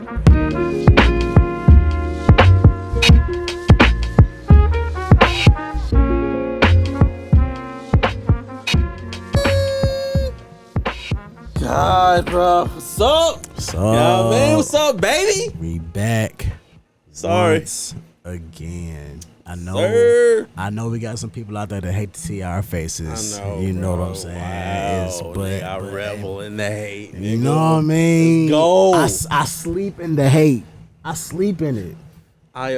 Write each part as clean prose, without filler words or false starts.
God, bro. What's up? What's up? Yeah, man. What's up, baby? We back. Sorry. Once again. I know. Sir. I know we got some people out there that hate to see our faces. I know. You know bro. what I'm saying? Wow. I revel in the hate. You know what I mean? Let's go. I sleep in the hate. I sleep in it. I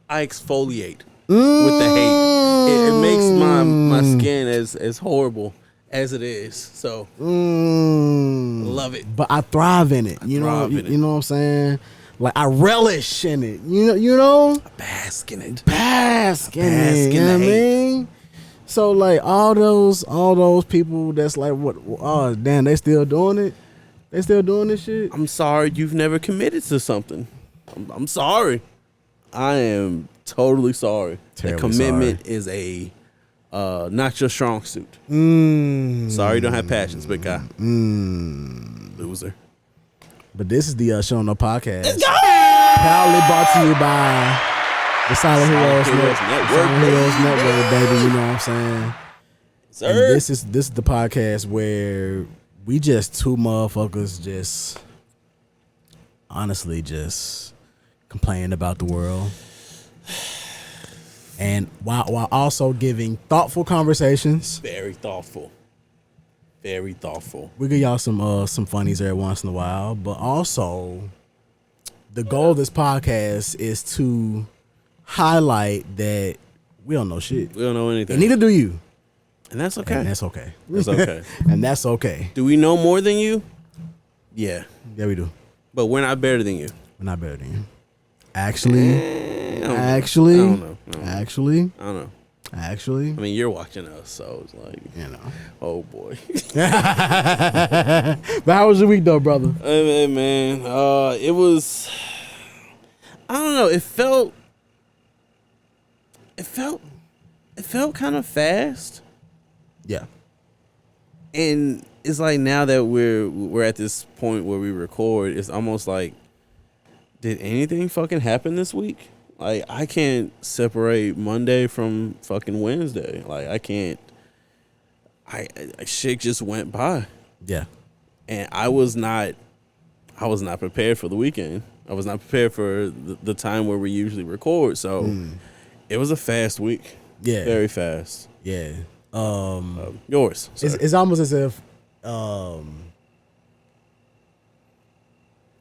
exfoliate with the hate. It makes my skin as horrible as it is. So love it. But I thrive in it. You know what I'm saying? Like I relish in it. You know? Bask in it. Bask in it. You know what I mean? So like all those people that's like, what? Oh damn, they still doing it? They still doing this shit? I'm sorry you've never committed to something. I'm sorry. I am totally sorry. Terribly the commitment sorry. is a not your strong suit. Sorry you don't have passions, big guy. Loser. But this is the Show No Podcast. Let's go! Proudly brought to you by the Silent Heroes Network, baby. You know what I'm saying? Sir. And this is the podcast where we just two motherfuckers just honestly just complain about the world. And while also giving thoughtful conversations. Very thoughtful. Very thoughtful. We give y'all some funnies every once in a while, but also the goal of this podcast is to highlight that we don't know shit. We don't know anything. And neither do you. And that's okay. And that's okay. That's okay. And that's okay. Do we know more than you? Yeah. Yeah, we do. But we're not better than you. We're not better than you. Actually, I don't know. Actually. I mean, you're watching us, so it's like, You know. oh boy. But how was your week though, brother? Hey, man, it was, I don't know. It felt kind of fast. Yeah. And it's like now that we're at this point where we record, it's almost like, did anything fucking happen this week? Like, I can't separate Monday from fucking Wednesday. Like, I can't. Shit just went by. Yeah. And I was not prepared for the weekend. I was not prepared for the time where we usually record. So it was a fast week. Yeah. Very fast. Yeah. Yours. It's almost as if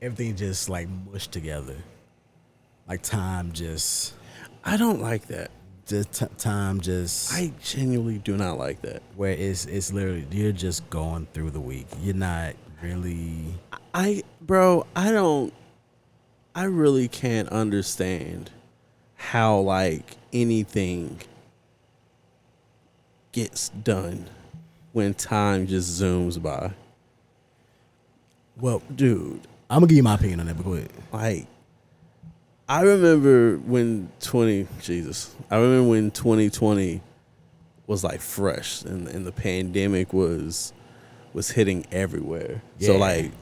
everything just like mushed together. Like time just. I don't like that. Time just. I genuinely do not like that. Where it's literally you're just going through the week. You're not really. I really can't understand how like anything gets done when time just zooms by. Well, dude, I'm gonna give you my opinion on that, but go ahead. Like, I remember when 2020 was like fresh and the pandemic was hitting everywhere. Yeah. So like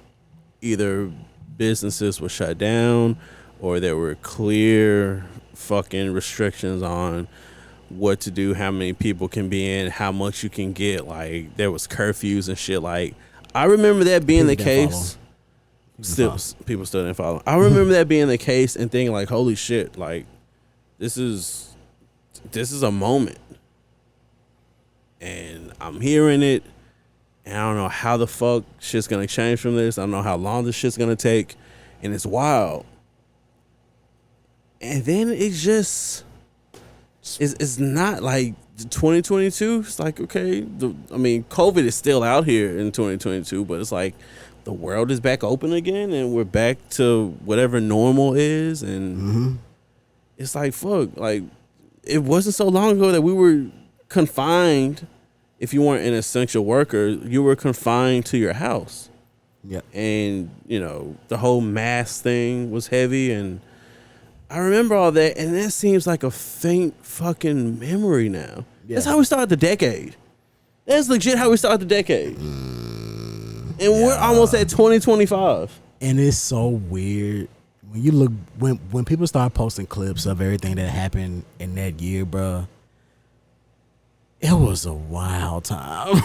either businesses were shut down or there were clear fucking restrictions on what to do, how many people can be in, how much you can get. Like there was curfews and shit. Like I remember that being the case. People still didn't follow. I remember that being the case and thinking like, holy shit, like this is a moment. And I'm hearing it and I don't know how the fuck shit's gonna change from this. I don't know how long this shit's gonna take. And it's wild. And then it's just it's not like 2022. It's like, okay, COVID is still out here in 2022, but it's like the world is back open again and we're back to whatever normal is. And it's like, fuck, like it wasn't so long ago that we were confined. If you weren't an essential worker, you were confined to your house. Yeah. And, the whole mask thing was heavy. And I remember all that. And that seems like a faint fucking memory now. Yeah. That's how we started the decade. That's legit how we started the decade. And we're almost at 2025. And it's so weird when you look when people start posting clips of everything that happened in that year, bro. It was a wild time.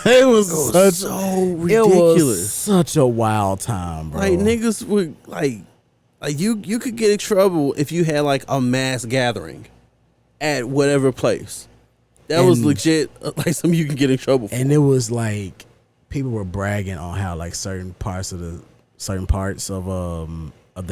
It was so ridiculous. It was such a wild time, bro. Like niggas would like you could get in trouble if you had like a mass gathering at whatever place. That was legit like something you could get in trouble for. And it was like people were bragging on how like certain parts of the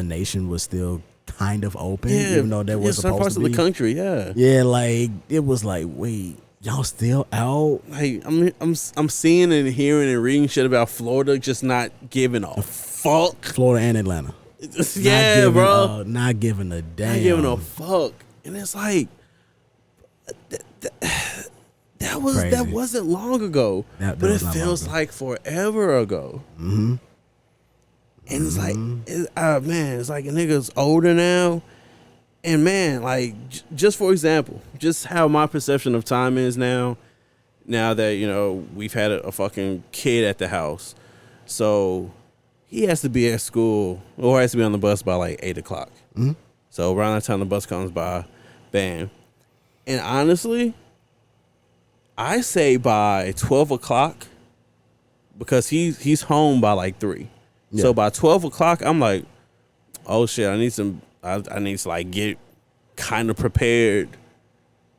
nation was still kind of open, even though there was some parts of the country, like it was like, wait, y'all still out? Like I'm seeing and hearing and reading shit about Florida just not giving a fuck. Florida and Atlanta, bro, not giving a damn, not giving a fuck. And it's like that wasn't long ago, but it feels like forever ago. Mm-hmm. And it's like, man, it's like a nigga's older now. And man, like, just for example, just how my perception of time is now that, you know, we've had a fucking kid at the house. So he has to be at school or has to be on the bus by like 8 o'clock. Mm-hmm. So around that time the bus comes by, bam. And honestly, I say by 12 o'clock because he's home by like 3. Yeah. So by 12 o'clock, I'm like, oh shit, I need to like get kind of prepared.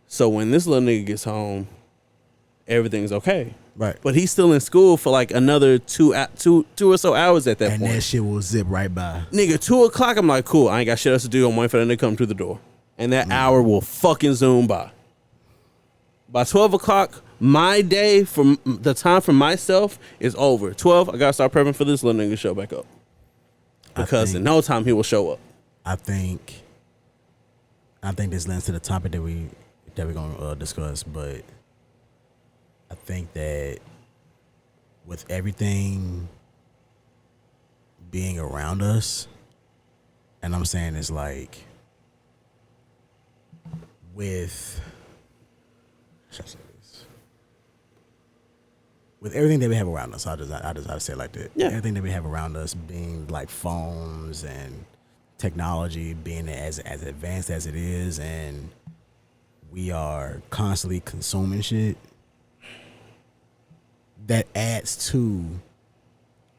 So when this little nigga gets home, everything's okay. Right. But he's still in school for like another two or so hours at that point. And that shit will zip right by. Nigga, 2 o'clock, I'm like, cool, I ain't got shit else to do. I'm waiting for them to come through the door. And that hour will fucking zoom by. By 12 o'clock, my day, from the time for myself, is over. 12, I gotta start prepping for this little nigga to show back up. Because in no time he will show up. I think this lends to the topic that we're gonna discuss, but I think that with everything being around us, and I'm saying it's like with everything that we have around us, I just say it like that. Yeah. Everything that we have around us being like phones and technology being as advanced as it is, and we are constantly consuming shit, that adds to,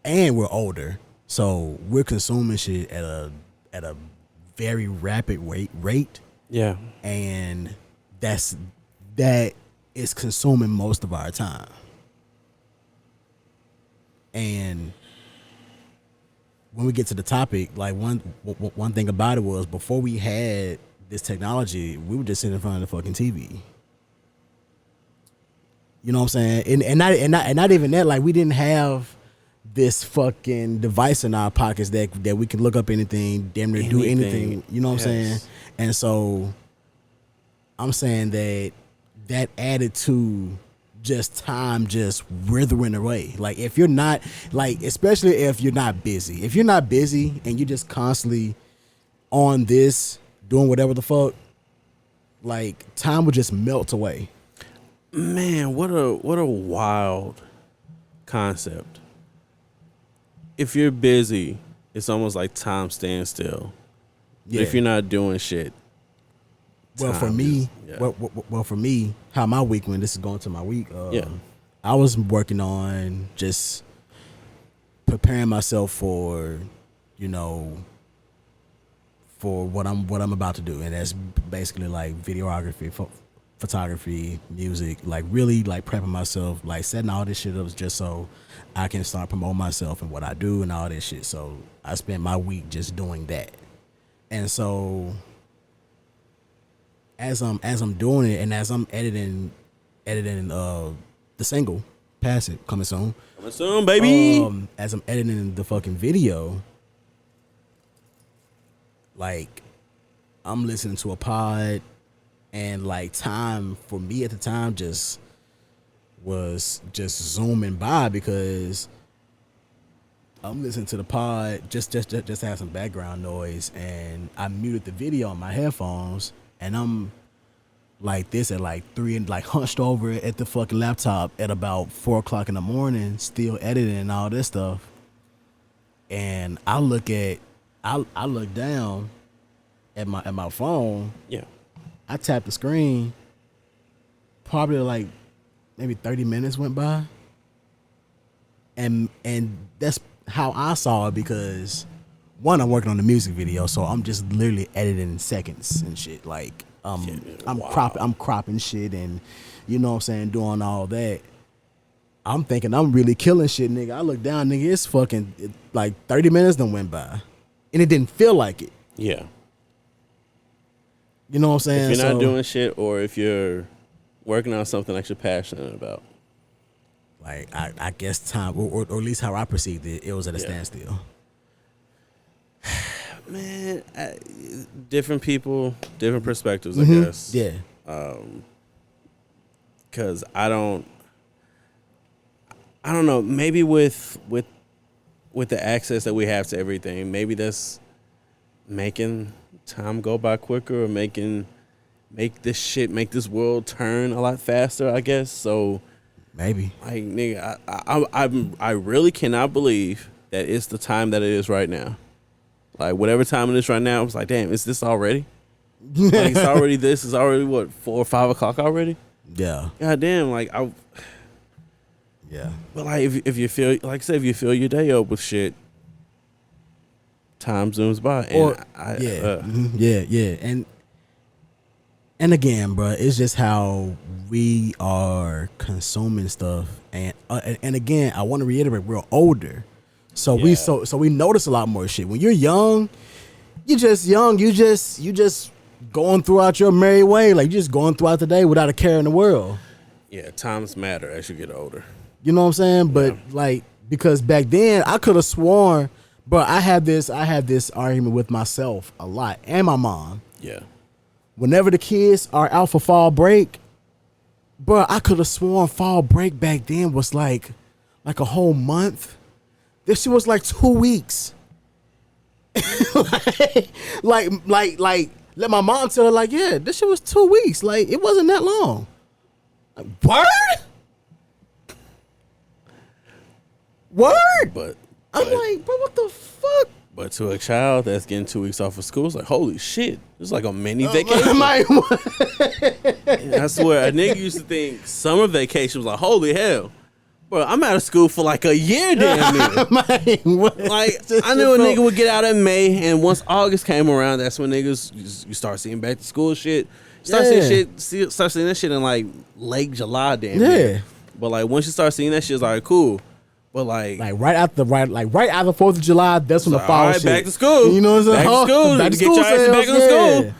and we're older, so we're consuming shit at a very rapid rate. Yeah. And that is consuming most of our time. And when we get to the topic, like one thing about it was before we had this technology, we would just sit in front of the fucking TV. You know what I'm saying? And not even that. Like we didn't have this fucking device in our pockets that we can look up anything, damn near do anything. You know what I'm saying? And so I'm saying that added to just time just withering away. Like if you're not, like especially if you're not busy. If you're not busy and you're just constantly on this, doing whatever the fuck, like time would just melt away. Man, what a wild concept. If you're busy, it's almost like time stands still. Yeah. If you're not doing shit. Well, for me, for me, how my week went. This is going to my week. I was working on just preparing myself for, you know, for what I'm about to do, and that's basically like videography, photography, music. Like really, like prepping myself, like setting all this shit up just so I can start promoting myself and what I do and all this shit. So I spent my week just doing that, and so. As I'm doing it and as I'm editing the single, Pass It, coming soon. Coming soon, baby. As I'm editing the fucking video, like I'm listening to a pod, and like time for me at the time just was just zooming by because I'm listening to the pod just have some background noise, and I muted the video on my headphones. And I'm like this at like 3 and like hunched over at the fucking laptop at about 4 o'clock in the morning, still editing and all this stuff. and I look down at my phone. Yeah. I tap the screen. Probably like maybe 30 minutes went by. And that's how I saw it, because one, I'm working on the music video, so I'm just literally editing seconds and shit. Like I'm cropping shit, and you know what I'm saying, doing all that. I'm thinking I'm really killing shit, nigga. I look down, nigga, it's fucking like 30 minutes done went by. And it didn't feel like it. Yeah. You know what I'm saying? If you're not doing shit, or if you're working on something that you're passionate about. Like, I guess time, or at least how I perceived it, it was at a standstill. Man, different people, different perspectives, I guess. Yeah. Because I don't know. Maybe with the access that we have to everything, maybe that's making time go by quicker, or make this world turn a lot faster, I guess. So maybe, like, nigga, I really cannot believe that it's the time that it is right now. Like, whatever time it is right now, I was like, damn, is this already? Like, it's already this. It's already what, 4 or 5 o'clock already? Yeah. God damn, like yeah. But like, if you feel, like I said, if you fill your day up with shit, time zooms by. And yeah. And again, bro, it's just how we are consuming stuff. And again, I want to reiterate, we're older, so we notice a lot more shit. When you're young, you just going throughout your merry way, like you're just going throughout the day without a care in the world. Yeah, times matter as you get older. You know what I'm saying? But like, because back then I could have sworn, bro, I had this argument with myself a lot, and my mom. Yeah. Whenever the kids are out for fall break, bro, I could have sworn fall break back then was like a whole month. This shit was like 2 weeks. like, let my mom tell her, like, yeah, this shit was 2 weeks. Like, it wasn't that long. Like, Word? But I'm like, bro, what the fuck? But to a child that's getting 2 weeks off of school, it's like, holy shit. It's like a mini vacation. I swear, a nigga used to think summer vacation was like, holy hell. Bro, I'm out of school for like a year, damn near. Like, I knew a nigga would get out in May, and once August came around, that's when niggas, you start seeing back to school shit. Start seeing that shit in like late July, damn near. But like, once you start seeing that shit, it's like, cool. But like right after 4th of July, that's when the fall shit. Back to school. You know what I'm saying? Back to school. Back to get school your ass back in school.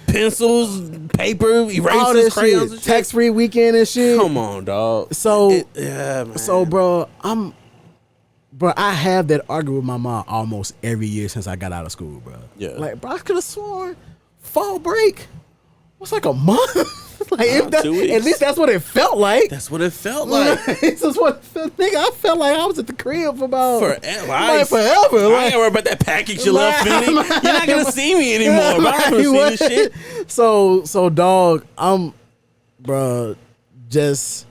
Pencils, paper, erasers, crayons, and shit. Tax-free weekend and shit. Come on, dog. So man. So bro, I have that argument with my mom almost every year since I got out of school, bro. Yeah. Like, bro, I could have sworn fall break was like a month. Like, at least that's what it felt like. That's what it felt like. This is what nigga, I felt like I was at the crib for about forever. I ain't worry about that package you left, Finny. You're not gonna see me anymore. But I'm gonna see this shit. So dog, bro, just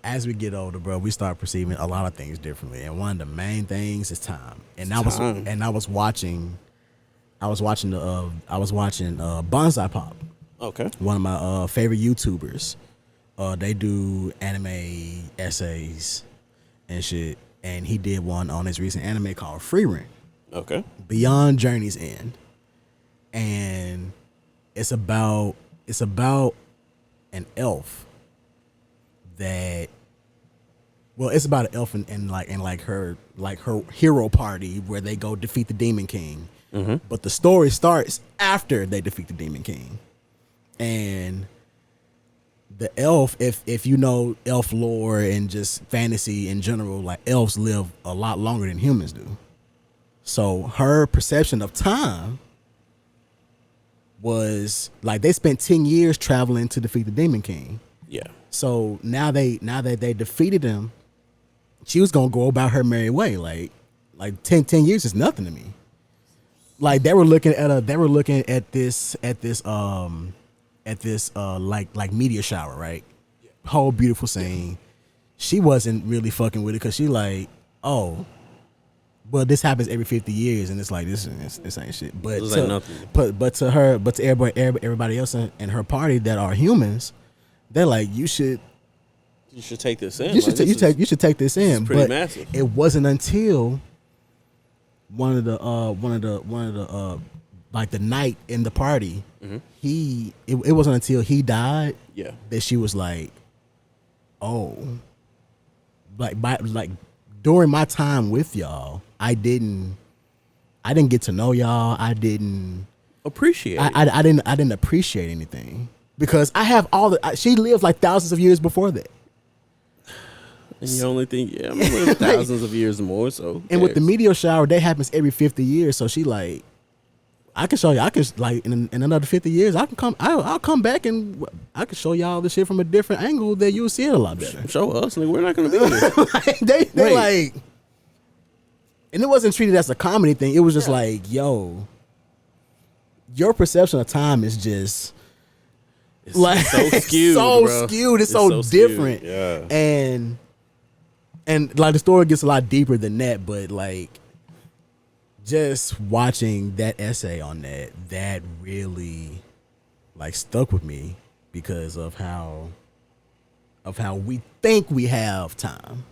as we get older, bro, we start perceiving a lot of things differently, and one of the main things is time. And I was watching Bonsai Pop. Okay. One of my favorite YouTubers. They do anime essays and shit. And he did one on his recent anime called Free Rent. Okay. Beyond Journey's End. And it's about an elf that, well, it's about an elf and her hero party where they go defeat the Demon King. Mm-hmm. But the story starts after they defeat the Demon King. And the elf, if you know elf lore and just fantasy in general, like, elves live a lot longer than humans do. So her perception of time was like, they spent 10 years traveling to defeat the Demon King. Yeah. So now that they defeated him, she was gonna go about her merry way. Like 10 years is nothing to me. Like, they were looking at this meteor shower, right? Whole beautiful scene. She wasn't really fucking with it because she like, oh, well, this happens every 50 years, and it's like this ain't shit. But like nothing. But to her, but to everybody else in her party that are humans, they're like, you should take this in. You should take this in. Pretty but massive. It wasn't until one of the like the night in the party, it wasn't until he died that she was like, oh, like during my time with y'all, I didn't get to know y'all. I didn't appreciate. I didn't appreciate anything because I have she lived like thousands of years before that. And you only think, I'm gonna live thousands of years more. So, and with the meteor shower, that happens every 50 years. So she like, I can show you. I can like in another 50 years, I can come. I'll come back and I can show y'all the shit from a different angle that you'll see it a lot better. Show us, nigga. We're not gonna be here. they like, and it wasn't treated as a comedy thing. It was just like, yo, your perception of time is just. It's like so skewed, It's so different. Yeah. And like the story gets a lot deeper than that, but like just watching that essay on that really like stuck with me because of how we think we have time.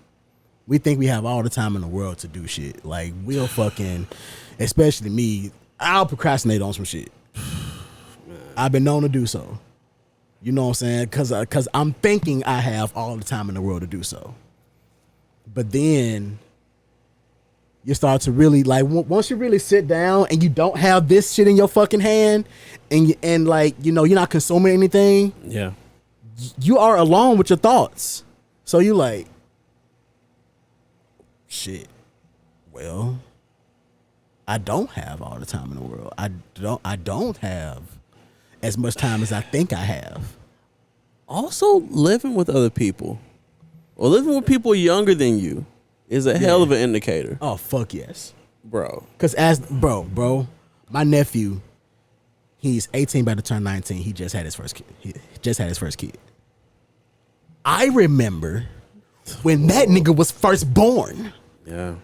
We think we have all the time in the world to do shit. Like we'll fucking, especially me, I'll procrastinate on some shit. I've been known to do so. You know what I'm saying? Cause I'm thinking I have all the time in the world to do so. But then you start to really like once you really sit down and you don't have this shit in your fucking hand and like, you know, you're not consuming anything. Yeah. You are alone with your thoughts. So you like, shit. Well, I don't have all the time in the world. I don't have as much time as I think I have. Also, living with other people or living with people younger than you is a hell of an indicator. Oh, fuck yes. Bro. Because bro, my nephew, he's 18, about to turn 19. He just had his first kid. I remember when that nigga was first born. Yeah.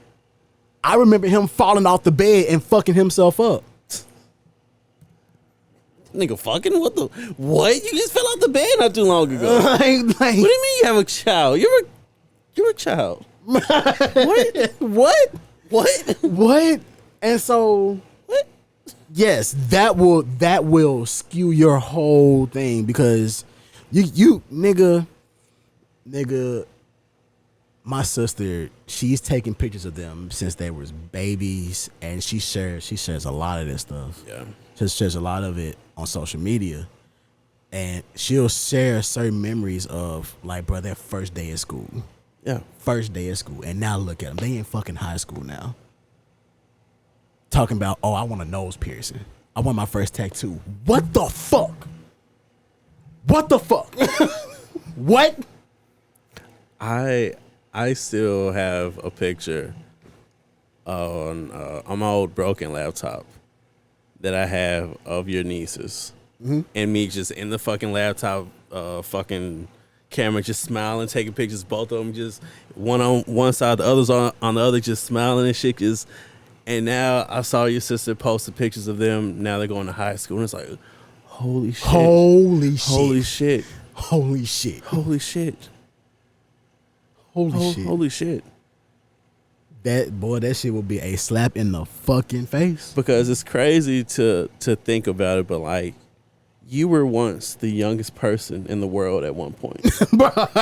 I remember him falling off the bed and fucking himself up. Nigga fucking? What? You just fell out the bed not too long ago. Like, what do you mean you have a child? You're a child. What? And so, what? Yes, that will skew your whole thing because you nigga, my sister, she's taking pictures of them since they was babies, and she shares a lot of this stuff. Yeah. She shares a lot of it on social media, and she'll share certain memories of like, bro, their first day of school. Yeah. First day of school, and now look at them. They in fucking high school now. Talking about, oh, I want a nose piercing. I want my first tattoo. What the fuck? What? I still have a picture on my old broken laptop that I have of your nieces and me just in the fucking laptop, fucking camera, just smiling, taking pictures. Both of them just one on one side, the others on the other, just smiling and shit. And now I saw your sister post the pictures of them. Now they're going to high school, and it's like, holy shit. That shit will be a slap in the fucking face. Because it's crazy to think about it, but like, you were once the youngest person in the world at one point.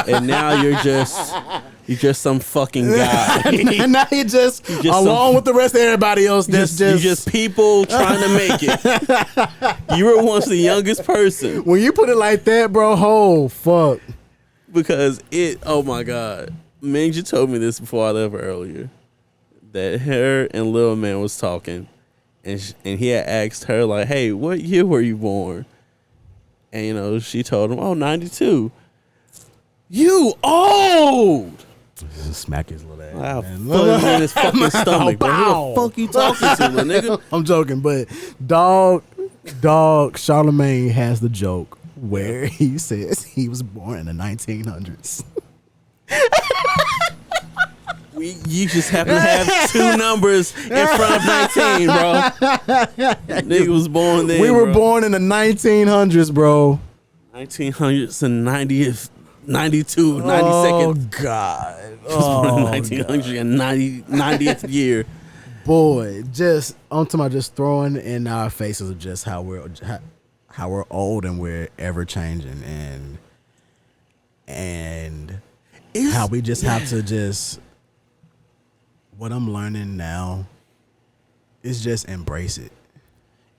And now you're just some fucking guy. And now you're just along with the rest of everybody else. You're just people trying to make it. You were once the youngest person. When you put it like that, bro, oh, fuck. Because oh my God. Minja told me this before I left earlier. That her and Lil Man was talking. And he had asked her, like, hey, what year were you born? And, you know, she told him, 92. You old! Just smack his little ass. Wow, fuck in his fucking stomach, bro. Who the fuck you talking to, my nigga? I'm joking, but dog, Charlamagne has the joke where he says he was born in the 1900s. You just happen to have two numbers in front of 19, bro. Nigga was born then. We were born in the 1900s, bro. 1900s and 90th, 92, 92nd. Oh, God. Oh, 1990th year. Boy, I'm talking about just throwing in our faces of just how we're old and we're ever changing and how we just have to just, what I'm learning now is just embrace it.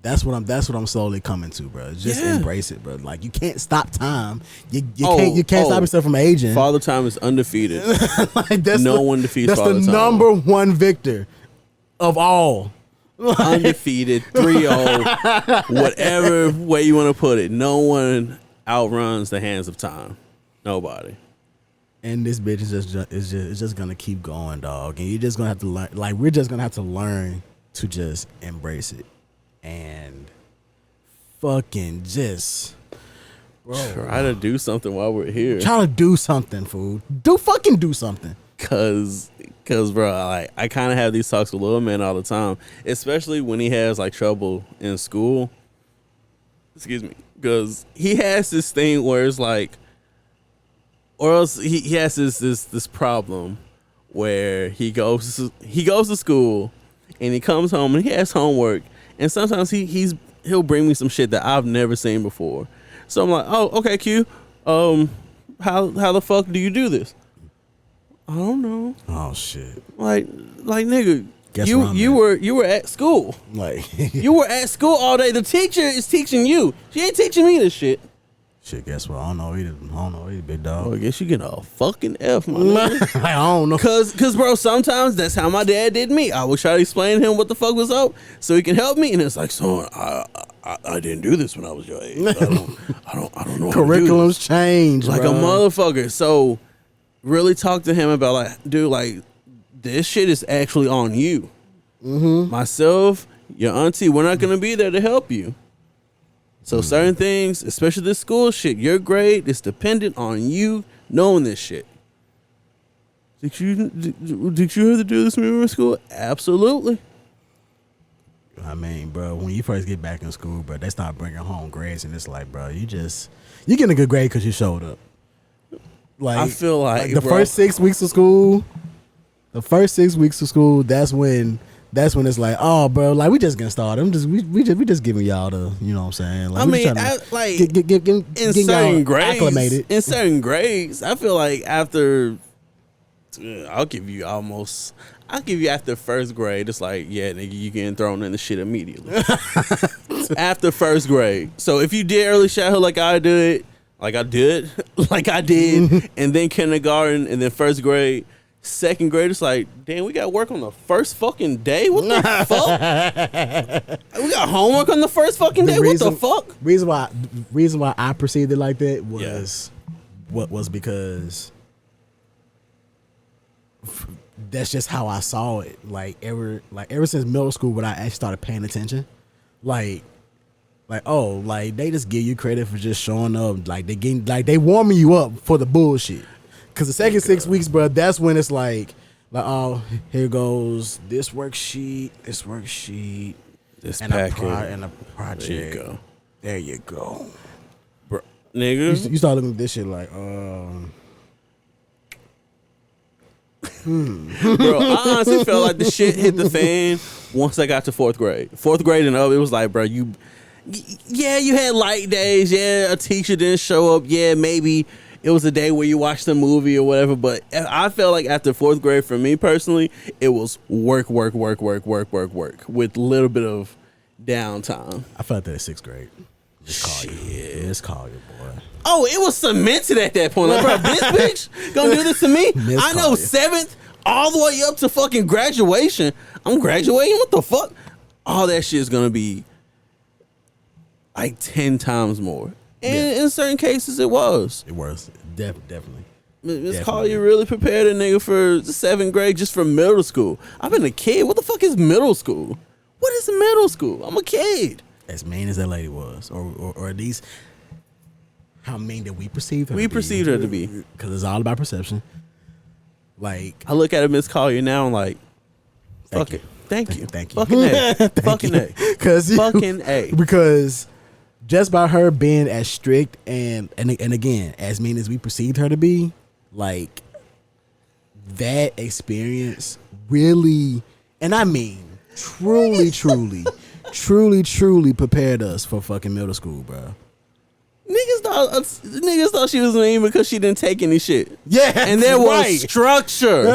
That's what I'm slowly coming to, bro. Just embrace it, bro. Like, you can't stop time. You can't stop yourself from aging. Father Time is undefeated. Like, no one defeats Father Time. That's the number one victor of all. Undefeated, 3-0, whatever way you want to put it. No one outruns the hands of time. Nobody. And this bitch is just gonna keep going, dog. And you're just gonna have to learn. Like, we're just gonna have to learn to just embrace it and fucking just, bro, try to do something while we're here. Try to do something, fool. Do something. Cause bro, like, I kind of have these talks with Lil Man all the time, especially when he has like trouble in school. Excuse me, because he has this thing where it's like, or else he has this problem where he goes to school and he comes home and he has homework, and sometimes he'll bring me some shit that I've never seen before. So I'm like, oh, okay, Q, how the fuck do you do this? I don't know. Oh shit! Like nigga, you were at school. Like you were at school all day. The teacher is teaching you. She ain't teaching me this shit. Shit, guess what? I don't know either, big dog. Well, I guess you get a fucking F, my nigga. I don't know. Cause bro, sometimes that's how my dad did me. I would try to explain to him what the fuck was up so he can help me, and it's like, son, I didn't do this when I was your age. I don't know. Curriculums change, like bro. a motherfucker. So really talk to him about, like, dude, like, this shit is actually on you. Mm-hmm. Myself, your auntie, we're not gonna be there to help you. So certain things, especially this school shit, your grade is dependent on you knowing this shit. Did you have to do this when you were in school? Absolutely. I mean, bro, when you first get back in school, bro, they start bringing home grades, and it's like, bro, you getting a good grade because you showed up. Like, I feel like the first 6 weeks of school, that's when it's like, oh, bro, like, we just getting started. We just giving y'all the, you know what I'm saying? Like, I mean, in certain grades, acclimated. In certain grades, I feel like after, I'll give you after first grade, it's like, yeah, nigga, you getting thrown in the shit immediately. After first grade. So if you did early childhood like I did, and then kindergarten, and then first grade, second grade, it's like, damn, we got work on the first fucking day? What the fuck? We got homework on the first fucking day? What the fuck? Reason why I perceived it like that was because that's just how I saw it. Ever since middle school, when I actually started paying attention, like they just give you credit for just showing up. Like, they warming you up for the bullshit. Cause the second 6 weeks, bro, that's when it's like, oh, here goes this worksheet, this and packet, and a project. There you go. There you go, bro, nigga. You start looking at this shit like, Bro, I honestly felt like the shit hit the fan once I got to fourth grade. Fourth grade and up, it was like, bro, you had light days. Yeah, a teacher didn't show up. Yeah, maybe it was a day where you watched a movie or whatever. But I felt like after fourth grade, for me personally, it was work with a little bit of downtime. I felt that in sixth grade. Just call you, boy. Oh, it was cemented at that point. Like, bro, this bitch gonna do this to me? I know, 7th all the way up to fucking graduation. I'm graduating? What the fuck? All that shit is gonna be like 10 times more. And in certain cases, it was. It was. Definitely. Miss Collier really prepared a nigga for 7th grade just for middle school. I've been a kid. What the fuck is middle school? What is middle school? I'm a kid. As mean as that lady was. Or at least how mean did we perceive her to be. We perceived her to be. Because it's all about perception. Like, I look at a Miss Collier now and like, fuck it. Thank you. Fucking A. Fucking A. Fucking A. Because just by her being as strict and again, as mean as we perceived her to be, like, that experience really, and I mean truly prepared us for fucking middle school, bro. Niggas thought she was mean because she didn't take any shit. Yeah, and there was structure.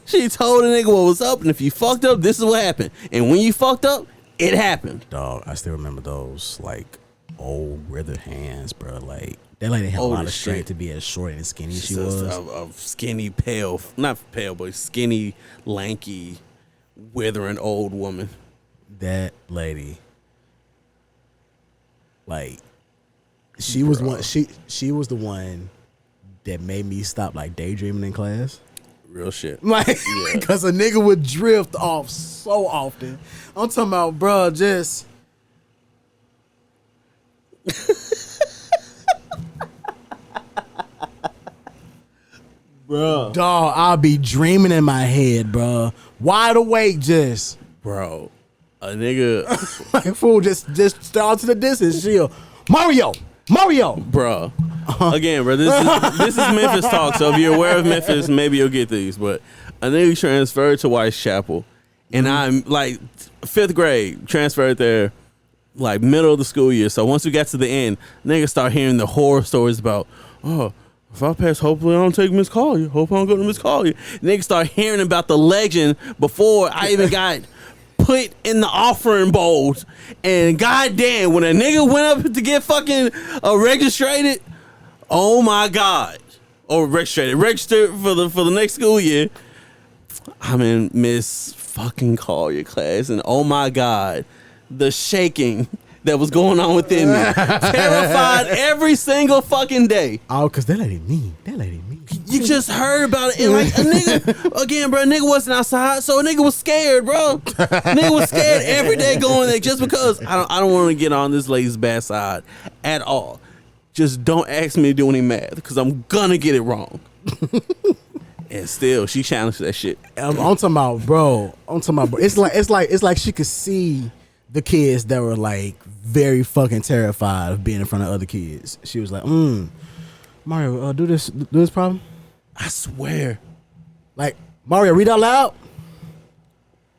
She told a nigga what was up, and if you fucked up, this is what happened. And when you fucked up, it happened. Dog, I still remember those like old withered hands, bro. Like that lady had a lot of strength to be as short and skinny she was. A skinny, pale, not pale, but skinny, lanky, withering old woman. That lady. Like, she was one. She was the one that made me stop like daydreaming in class. Real shit. Like, because a nigga would drift off so often. I'm talking about, bro, just. Bro, dog, I'll be dreaming in my head, bro. Wide awake, just. Bro. A nigga, like fool, just start to the distance. She'll Mario, bro. Again, bro, this is Memphis talk. So if you're aware of Memphis, maybe you'll get these. But a nigga transferred to Whitechapel, and I'm like 5th grade, transferred there, like middle of the school year. So once we got to the end, niggas start hearing the horror stories about, oh, if I pass, hopefully I don't take Miss Collier. Hope I don't go to Miss Collier. Niggas start hearing about the legend before I even got put in the offering bowls. And goddamn, when a nigga went up to get fucking registered, oh my god, or registered for the next school year, I'm in Miss fucking Collier class, and oh my god, the shaking that was going on within me, terrified every single fucking day. Oh, cause that lady mean. You just heard about it, and like a nigga, again, bro, a nigga wasn't outside, so a nigga was scared, bro. Nigga was scared every day going there just because I don't want to get on this lady's bad side at all. Just don't ask me to do any math because I'm gonna get it wrong. And still, she challenged that shit. I'm talking about, bro. It's like she could see the kids that were like very fucking terrified of being in front of other kids. She was like, Mario, do this problem. I swear. Like, Mario, read out loud.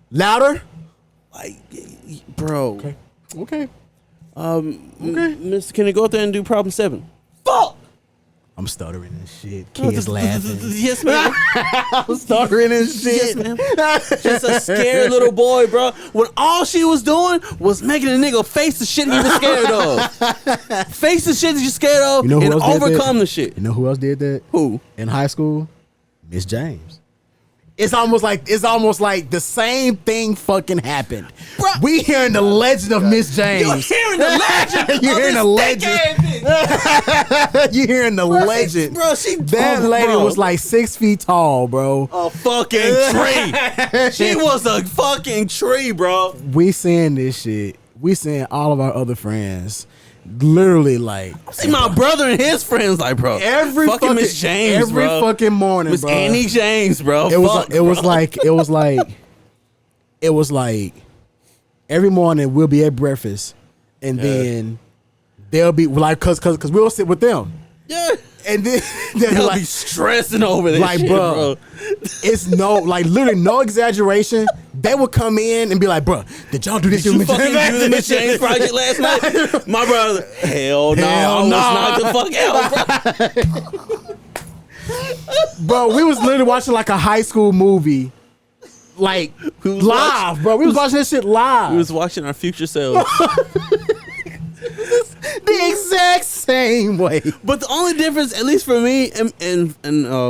Louder. Like, bro. Okay. Mister, can you go out there and do problem 7? Fuck. I'm stuttering and shit. Kids laughing. Yes, ma'am. I'm stuttering and shit. Yes, ma'am. Just a scared little boy, bro. When all she was doing was making a nigga face the shit he was scared of. Face the shit that you're scared of, and overcome the shit. You know who else did that? Who? In high school? Miss James. It's almost like the same thing fucking happened. Bruh. We hearing the legend of Miss James. You're hearing the legend. You're hearing the legend. You're hearing the legend. Bro, that lady was like 6 feet tall, bro. A fucking tree. She was a fucking tree, bro. We seeing this shit. We seeing all of our other friends. Literally, like, see my brother and his friends, like, bro, every fucking Miss James, every bro. Fucking morning, Miss bro. Annie James, bro. It was like every morning we'll be at breakfast, and then they'll be like, cause we'll sit with them, and then they'll like, be stressing over this like, shit, bro. It's literally no exaggeration. They would come in and be like, bro, did y'all do this? Did you fucking do the Miss James project last night? My brother, hell no, I was knocked the fuck out, bro. Bro, we was literally watching like a high school movie, like live, bro. We was watching this shit live. We was watching our future selves. The exact same way. But the only difference, at least for me and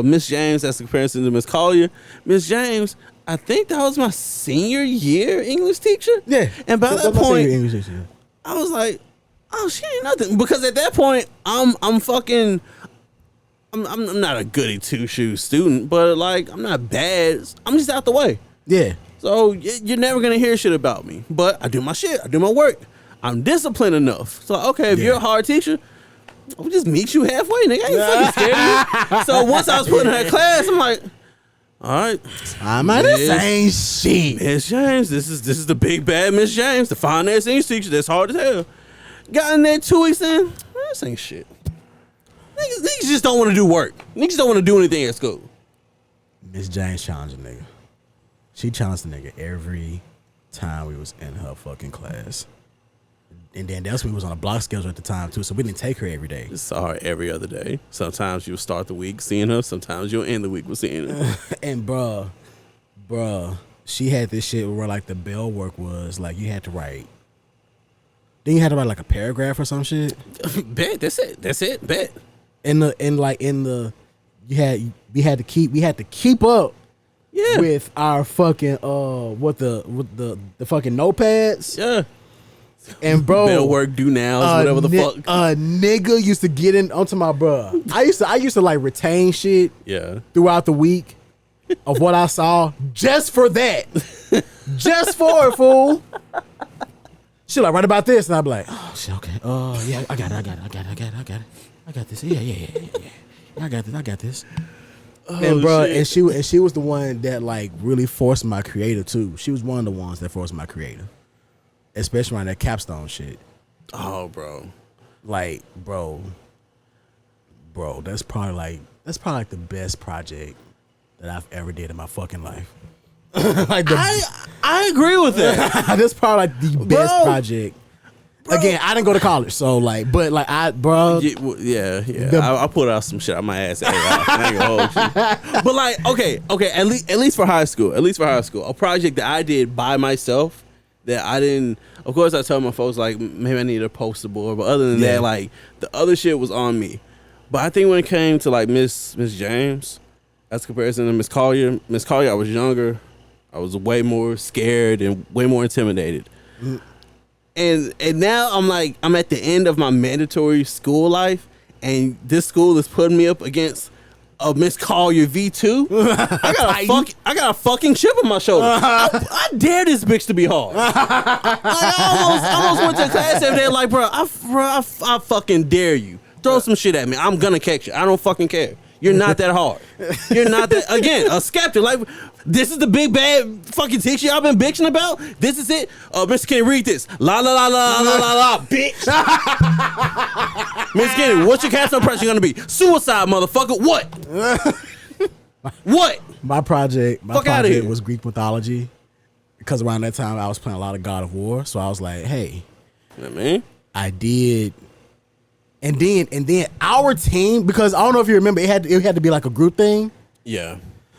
Miss James, as a comparison to Miss Collier, Miss James, I think that was my senior year English teacher. Yeah. And by that point, I was like, oh, she ain't nothing. Because at that point, I'm not a goody two-shoes student, but like, I'm not bad. I'm just out the way. Yeah. So you're never going to hear shit about me. But I do my shit. I do my work. I'm disciplined enough. So, okay, if you're a hard teacher, I'll just meet you halfway, nigga. I ain't fucking scared of you. So once I was put in her class, I'm like, all right, I'm at the same shit. Miss James, this is the big bad Miss James, the finance English teacher that's hard as hell. Got in there 2 weeks in, man, this ain't shit. Niggas just don't want to do work. Niggas don't want to do anything at school. Miss James challenged a nigga. She challenged the nigga every time we was in her fucking class. And then that's when we was on a block schedule at the time too, so we didn't take her every day. Saw her every other day. Sometimes you'll start the week seeing her. Sometimes you'll end the week with seeing her. And bruh, she had this shit where like the bell work was like you had to write. Then you had to write like a paragraph or some shit. Bet, that's it. Bet. We had to keep up. Yeah. With our fucking with the fucking notepads. Yeah. And bro, bell work, do nows, whatever the fuck. A nigga used to get in onto my bruh. I used to like retain shit. Yeah. Throughout the week of what I saw just for that. Just for it, fool. She like write about this, and I'd be like, oh shit, okay. Yeah, I got it. I got this. Yeah. I got this. Oh, and bro, and she was the one that like really forced my creative too. She was one of the ones that forced my creative, especially around that capstone shit. Oh, bro, like bro, that's probably like the best project that I've ever did in my fucking life. Like I agree with that. That's probably like the best project. Bro. Again, I didn't go to college, so like, but like yeah. I put out some shit on my ass. I ain't gonna hold you. But like, okay, at least for high school, a project that I did by myself that I didn't. Of course, I told my folks like maybe I need a poster board, but other than that, like the other shit was on me. But I think when it came to like Miss James, as comparison to Miss Collier, I was younger, I was way more scared and way more intimidated. And now I'm at the end of my mandatory school life, and this school is putting me up against a Miss Collier V2. I got a fucking chip on my shoulder. I dare this bitch to be hard. I almost went to class every day like, bro, I fucking dare you. Throw some shit at me. I'm gonna catch you. I don't fucking care. You're not that hard. You're not that, again, a skeptic. Like, this is the big bad fucking teacher y'all been bitching about? This is it? Mr. Kenny, read this. La la la la la la la, bitch. Mr. Kenny, what's your capstone pressure gonna be? Suicide, motherfucker. What? My project was Greek mythology. Because around that time, I was playing a lot of God of War. So I was like, hey. You know what I mean? I did. And then our team, because I don't know if you remember, it had to be like a group thing. Yeah.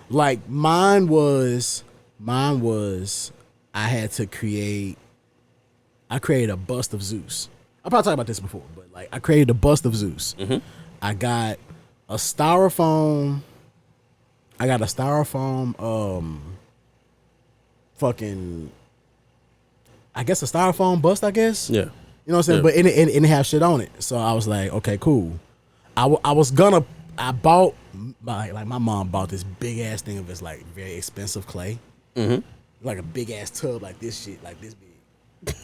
Like mine was I created a bust of Zeus. I probably talked about this before, but like I created a bust of Zeus. Mm-hmm. I got a styrofoam fucking, I guess a styrofoam bust, I guess. Yeah. You know what I'm saying? Yeah. But it didn't have shit on it. So I was like, okay, cool. I bought, like my mom bought this big ass thing of this like very expensive clay. Mm-hmm. Like a big ass tub like this shit, like this big.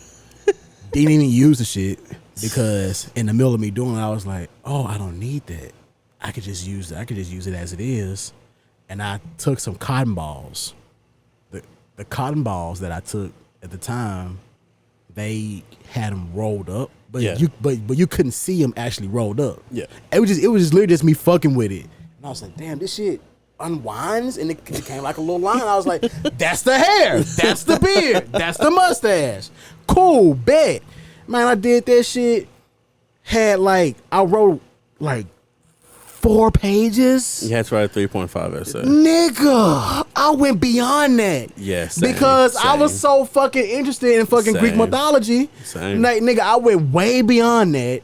Didn't even use the shit because in the middle of me doing it, I was like, oh, I don't need that. I could just use it as it is. And I took some cotton balls. The cotton balls that I took at the time, they had them rolled up, but you couldn't see them actually rolled up. Yeah, it was just literally just me fucking with it, and I was like, damn, this shit unwinds, and it became like a little line. I was like, that's the hair, that's the beard, that's the mustache. Cool, bet, man. I did that shit. I wrote like 4 pages. You had to write a 3.5 essay. Nigga, I went beyond that. Yes. Because I was so fucking interested in fucking Greek mythology. Same. Like, nigga, I went way beyond that.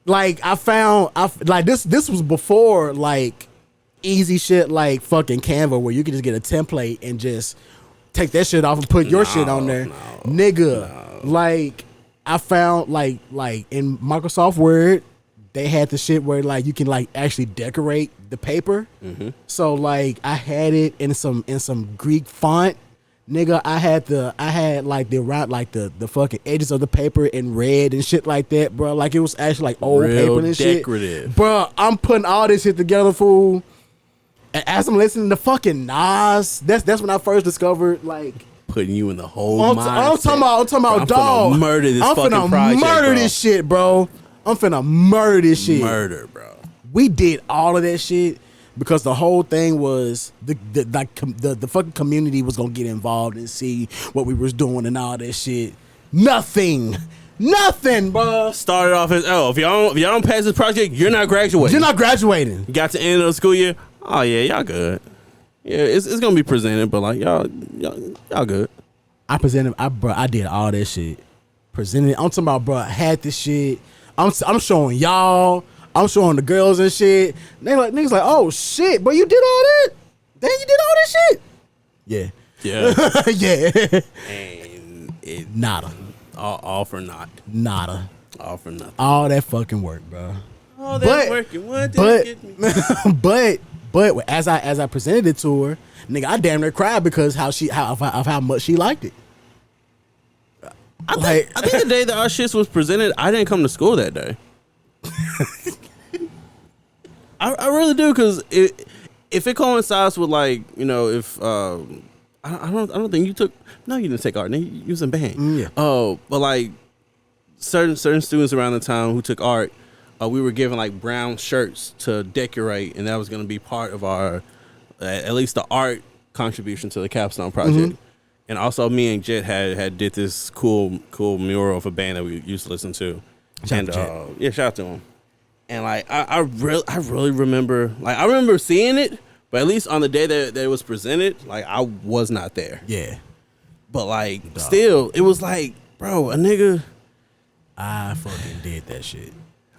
Like, this was before, like, easy shit like fucking Canva where you could just get a template and just take that shit off and put your shit on there. Nigga, like, I found, like in Microsoft Word, they had the shit where like you can like actually decorate the paper. Mm-hmm. So like I had it in some Greek font Nigga, I had like the fucking edges of the paper in red and shit like that, bro. Like it was actually like old Real paper and decorative. shit. Bro, I'm putting all this shit together, fool. And as I'm listening to fucking Nas, that's when I first discovered like putting you in the whole mindset. I'm talking about bro, dog. I'm finna murder this I'm fucking finna project, murder bro. this shit, bro. I'm finna murder this shit. Murder, bro. We did all of that shit because the whole thing was the fucking community was gonna get involved and see what we was doing and all that shit. Nothing, bro. Started off as if y'all don't pass this project, you're not graduating. You're not graduating. You got to the end of the school year. Oh yeah, y'all good. Yeah, it's gonna be presented, but like y'all good. I did all that shit. Presented. I'm talking about, bro. I had this shit. I'm showing y'all. I'm showing the girls and shit. Niggas like, oh shit, but you did all that? Then you did all this shit? Yeah. Yeah. And it Nada. All for naught. Nada. All for nothing. All that fucking work, bro. All that working. What did it get me? But as I presented it to her, nigga, I damn near cried because how much she liked it. I think the day that our shit was presented, I didn't come to school that day. I really do, because if it coincides with, like, you know, if I don't think you took, no, you didn't take art. You was in band. Yeah. Oh, but like certain students around the town who took art, we were given like brown shirts to decorate, and that was going to be part of our at least the art contribution to the capstone project. Mm-hmm. And also, me and Jet had did this cool mural of a band that we used to listen to. Shout out to him. And like I really remember, like I remember seeing it, but at least on the day that it was presented, like I was not there. Yeah. But like still, it was like, bro, a nigga. I fucking did that shit.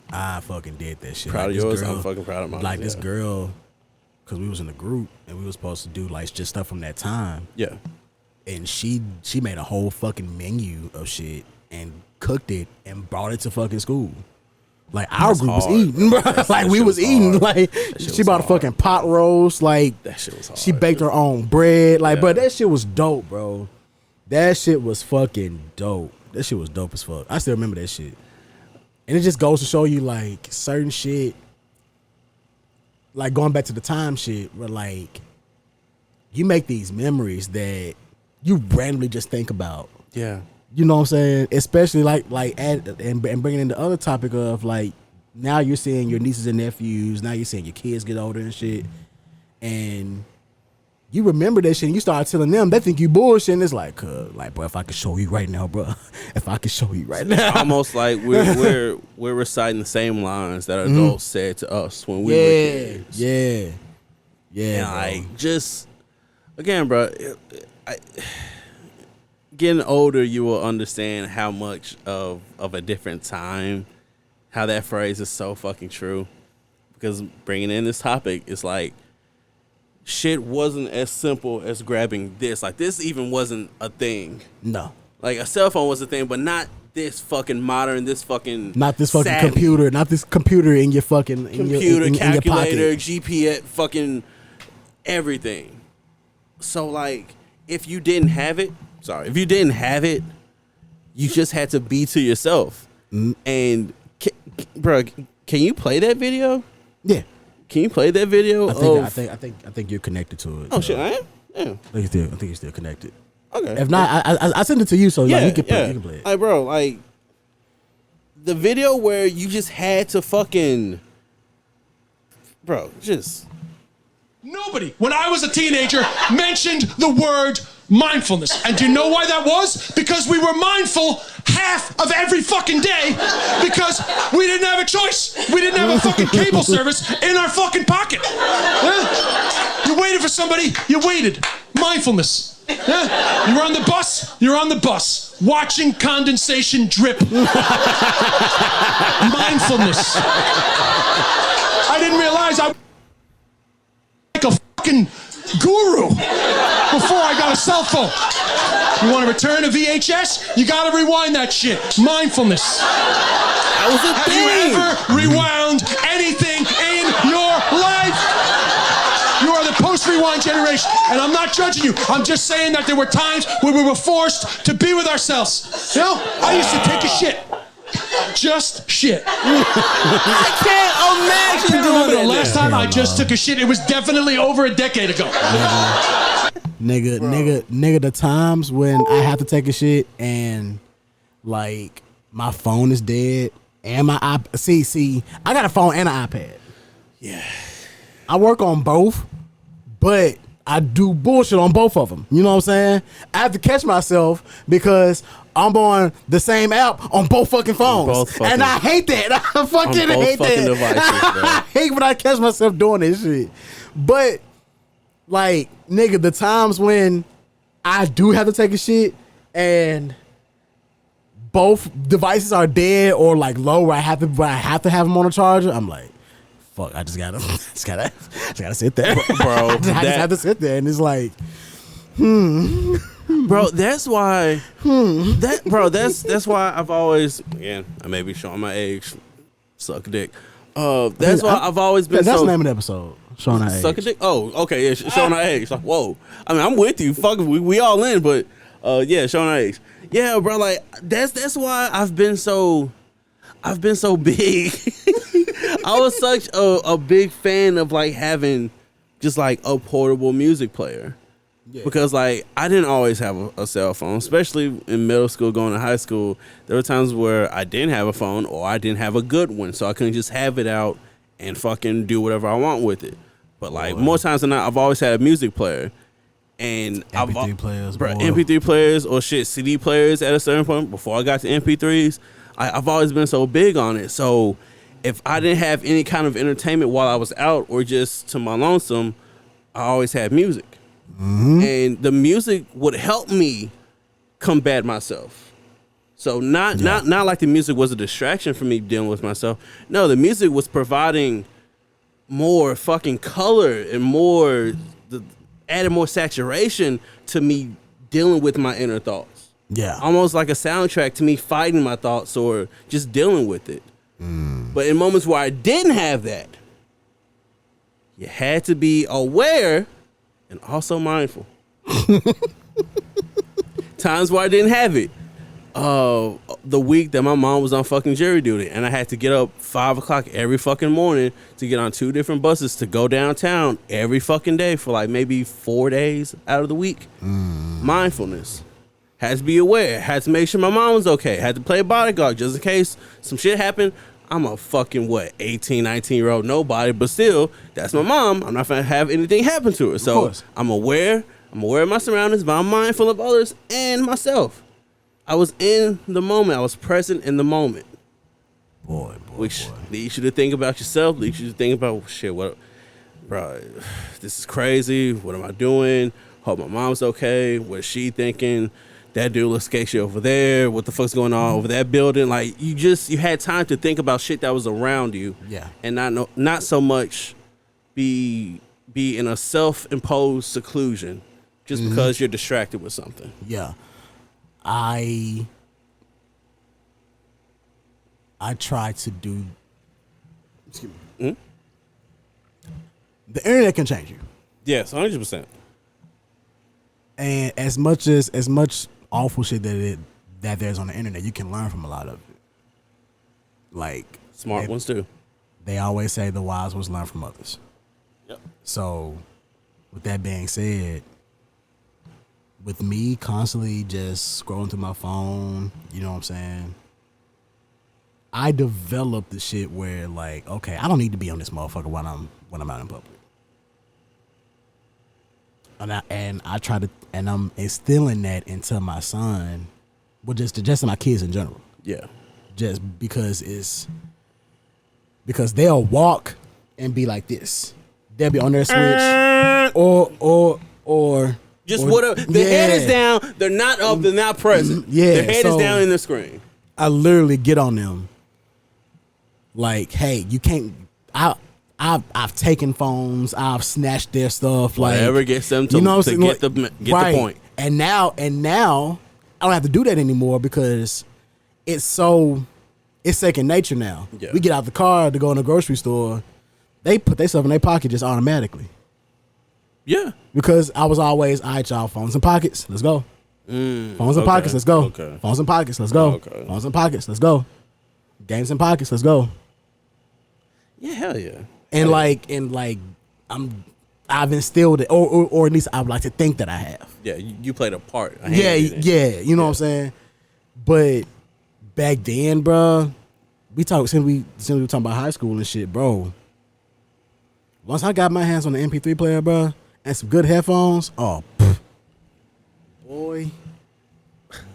Proud of yours? I'm fucking proud of mine. Like this girl, because we was in a group and we was supposed to do like just stuff from that time. Yeah. And she made a whole fucking menu of shit and cooked it and brought it to fucking school. Like our group was eating, bro. Like we was eating. Like she bought a fucking pot roast. Like that shit was hard. She baked her own bread. Like, bro, that shit was dope, bro. That shit was fucking dope. That shit was dope as fuck. I still remember that shit. And it just goes to show you, like, certain shit, like going back to the time shit, where like you make these memories that you randomly just think about. Yeah. You know what I'm saying? Especially and bringing in the other topic of like, now you're seeing your nieces and nephews, now you're seeing your kids get older and shit, and you remember that shit and you start telling them, they think you bullshit, and it's like, bro, if I could show you right now, bro. If I could show you right now. It's almost like we're reciting the same lines that adults said to us when we were kids. Yeah. And like, just again, bro, getting older, you will understand how much of a different time, how that phrase is so fucking true. Because bringing in this topic, it's like, shit wasn't as simple as grabbing this. Like, this even wasn't a thing. No. Like, a cell phone was a thing, but not this fucking modern, not this fucking computer, not this computer in your fucking computer, calculator, your pocket. GPS, fucking everything. So, like, if you didn't have it, you just had to be to yourself. And, bro, can you play that video? Yeah. Can you play that video? I think you're connected to it. Oh shit, I am. Yeah. I think you're still connected. Okay. If not, I send it to you so you can play it. Like, bro, like the video where you just had to fucking, bro, just. Nobody, when I was a teenager, mentioned the word mindfulness. And do you know why that was? Because we were mindful half of every fucking day because we didn't have a choice. We didn't have a fucking cable service in our fucking pocket. Yeah? You waited for somebody, you waited. Mindfulness. Yeah? You were on the bus, you're on the bus. Watching condensation drip. Mindfulness. I didn't realize I was like a fucking guru before I got a cell phone. You want to return a VHS? You got to rewind that shit. Mindfulness. That was a thing. Have you ever rewound anything in your life? You are the poster Let's rewind generation. And I'm not judging you. I'm just saying that there were times where we were forced to be with ourselves. You know, I used to take a shit. Just shit. I can't imagine doing the last time I just took a shit. It was definitely over a decade ago. Nigga, the times when I have to take a shit and like my phone is dead and my see, I got a phone and an iPad. Yeah. I work on both, but I do bullshit on both of them. You know what I'm saying? I have to catch myself because I'm on the same app on both fucking phones. And I hate that. I fucking hate that. Devices, I hate when I catch myself doing this shit. But, like, nigga, the times when I do have to take a shit and both devices are dead or, like, low where I have to have them on a charger, I'm like, fuck, I just gotta sit there. Bro, I just have to sit there and it's like, Bro, that's why. That's why I've always. Again, I may be showing my age. Suck a dick. That's why I've always been. That's the name of the episode. Showing our age. Suck a dick. Oh, okay. Yeah, showing our age. Like, whoa. I mean, I'm with you. Fuck, we all in. But yeah, showing our age. Yeah, bro. Like that's why I've been so big. I was such a big fan of like having just like a portable music player. Yeah. Because like I didn't always have a cell phone, especially in middle school, going to high school. There were times where I didn't have a phone or I didn't have a good one, so I couldn't just have it out and fucking do whatever I want with it. But like more times than not, I've always had a music player, and MP3 players or shit CD players at a certain point. Before I got to MP3s, I've always been so big on it. So if I didn't have any kind of entertainment while I was out or just to my lonesome, I always had music. Mm-hmm. And the music would help me combat myself. So not like the music was a distraction for me dealing with myself. No, the music was providing more fucking color and added more saturation to me dealing with my inner thoughts. Yeah. Almost like a soundtrack to me fighting my thoughts or just dealing with it. But in moments where I didn't have that, you had to be aware and also mindful. Times where I didn't have it. The week that my mom was on fucking jury duty and I had to get up 5 o'clock every fucking morning to get on 2 different buses to go downtown every fucking day for like maybe 4 days out of the week. Mindfulness. Had to be aware. Had to make sure my mom was okay. Had to play bodyguard just in case some shit happened. I'm a fucking 18, 19-year-old nobody, but still, that's my mom. I'm not gonna have anything happen to her. So I'm aware of my surroundings, but I'm mindful of others and myself. I was in the moment. I was present in the moment. Which leads you to think about yourself, leads you to think about bro, this is crazy. What am I doing? Hope my mom's okay. What is she thinking? That dude looks sketchy over there. What the fuck's going on over that building? Like you had time to think about shit that was around you. Yeah. And not so much be in a self-imposed seclusion just because you're distracted with something. Yeah. I try to do. Excuse me. The internet can change you. Yes, 100%. And as much awful shit that there's on the internet, you can learn from a lot of it. Like smart ones too. They always say the wise ones learn from others. Yep. So, with that being said, with me constantly just scrolling through my phone, you know what I'm saying? I developed the shit where like, okay, I don't need to be on this motherfucker when I'm out in public. And I'm instilling that into my son, well, just my kids in general. Yeah. Just because they'll walk and be like this. They'll be on their switch or just whatever. Their head is down. They're not up. They're not present. Yeah. Their head is down in the screen. I literally get on them. Like, hey, you can't. I've taken phones. I've snatched their stuff. Like whatever gets them to, get the point. And now I don't have to do that anymore because it's second nature now. Yeah. We get out the car to go in the grocery store. They put their stuff in their pocket just automatically. Yeah. Because I was always, all right, y'all, phones in pockets, let's go. Phones in pockets, let's go. Okay. Phones in pockets, let's go. Okay. Phones in pockets, let's go. Games in pockets, let's go. Yeah, hell yeah. And I've instilled it, or at least I would like to think that I have. Yeah, you played a part. Yeah, you know what I'm saying? But back then, bro, since we talking about high school and shit, bro. Once I got my hands on the MP3 player, bro, and some good headphones, boy,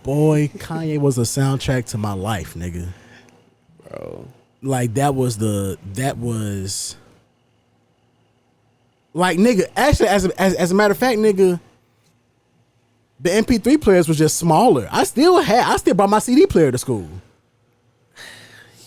Kanye was a soundtrack to my life, nigga. Bro. Like that was like, nigga, actually, as a matter of fact, nigga, the MP3 players was just smaller. I still brought my CD player to school.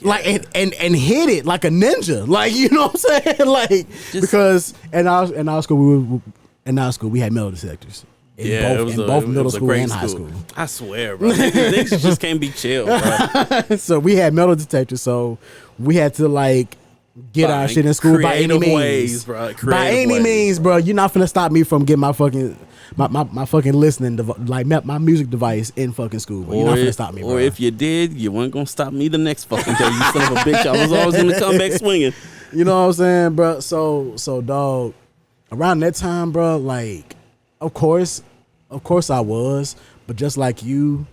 Yeah. Like and hit it like a ninja. Like, you know what I'm saying? Like, because in our school we had metal detectors. In both middle school and high school. I swear, bro. Niggas just can't be chill, bro. So we had metal detectors, so we had to like get our shit in school by any means, bro. By any means, bro. You're not finna stop me from getting my fucking listening like my music device in fucking school. Bro. You're not finna stop me, bro. Or if you did, you weren't gonna stop me the next fucking day. You son of a bitch. I was always gonna come back swinging. You know what I'm saying, bro? So dog, around that time, bro, like, of course I was, but just like you,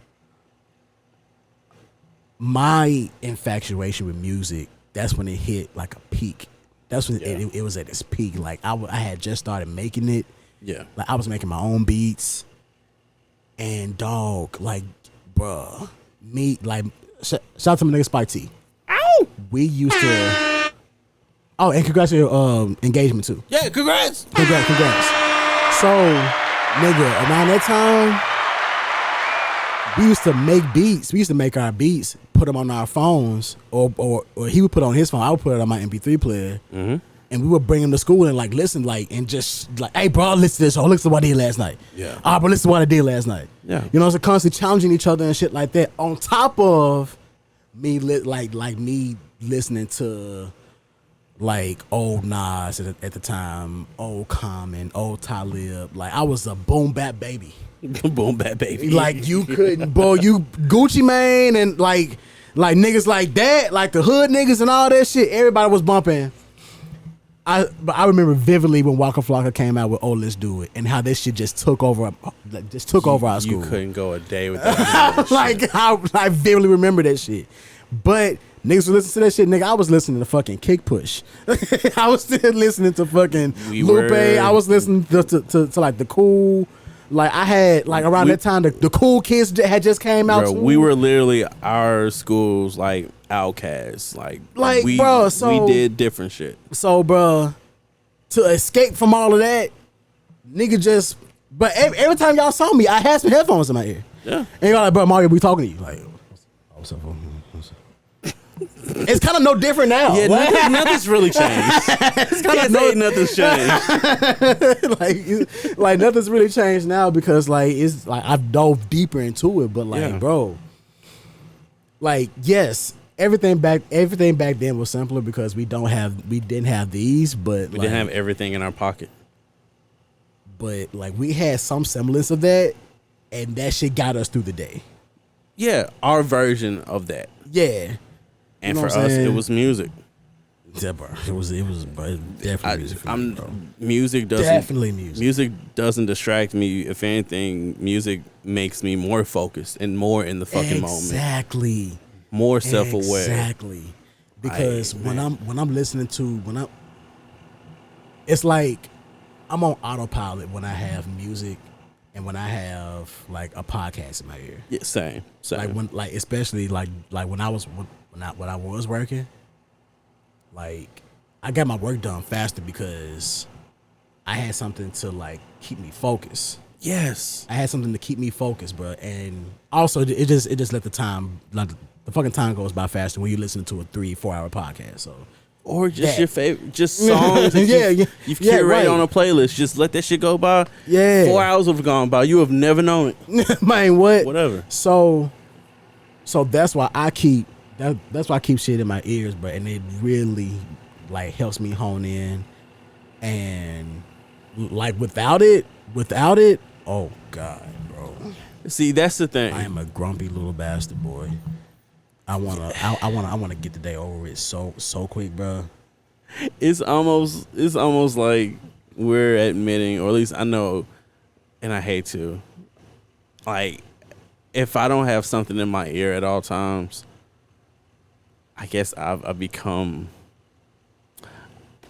my infatuation with music, that's when it hit like a peak. That's when it was at its peak. Like I had just started making it. Yeah. Like I was making my own beats. And dog, like, bruh, shout out to my nigga Spike T. Ow! We used to. Oh, and congrats on your engagement too. Yeah, congrats. Congrats. So, nigga, around that time, we used to make beats. We used to make our beats, put them on our phones, or he would put it on his phone. I would put it on my MP3 player, and we would bring them to school and like listen, like, and just like, hey, bro, listen to this. Oh, listen to what I did last night. Yeah. Bro, listen to what I did last night. Yeah. You know, it's constantly challenging each other and shit like that. On top of me, me listening to like old Nas at the time, old Common, old Talib. Like I was a boom bap baby. Boom bap baby. Like you couldn't, bro. You Gucci Mane and like niggas like that, like the hood niggas and all that shit. Everybody was bumping. But I remember vividly when Waka Flocka came out with "Oh Let's Do It" and how this shit just took over over our school. You couldn't go a day without like how I vividly remember that shit. But niggas would listen to that shit, nigga. I was listening to fucking Kick Push. I was still listening to fucking Lupe. I was listening to like the Cool. Like I had like around that time the Cool Kids had just came out. Bro, too. we were literally our school's like outcasts. Like we, bro, so we did different shit. So, bro, to escape from all of that, nigga just. But every time y'all saw me, I had some headphones in my ear. Yeah, and y'all like, bro, Mario, we talking to you. Like, what's up? It's kind of no different now. Yeah, nothing's really changed. It's kind of nothing's changed. like nothing's really changed now because like it's like I've dove deeper into it. But like, bro, like yes, everything back then was simpler because we didn't have these, but we didn't have everything in our pocket. But like we had some semblance of that, and that shit got us through the day. Yeah, our version of that. Yeah. And for us, it was music. Yeah, bro. It was definitely music for me, bro. Music doesn't definitely music. Music doesn't distract me. If anything, music makes me more focused and more in the fucking moment. Exactly. More self-aware. Exactly. Because when I'm listening to it's like I'm on autopilot when I have music and when I have like a podcast in my ear. Yeah, same. Like especially like when I was working, like I got my work done faster because I had something to like keep me focused. Yes, I had something to keep me focused, bro. And also it just let the time, like the fucking time goes by faster when you listen to a 3-4 hour podcast. So or just your favorite, just songs that you've curated on a playlist. Just let that shit go by. Yeah, 4 hours have gone by. You have never known it. Man, what? Whatever. So that's why I keep. That's why I keep shit in my ears, bro, and it really like helps me hone in and like without it, oh God, bro. See, that's the thing. I am a grumpy little bastard boy. I wanna get the day over with so quick, bro. It's almost like we're admitting, or at least I know, and I hate to, like, if I don't have something in my ear at all times, I guess I've become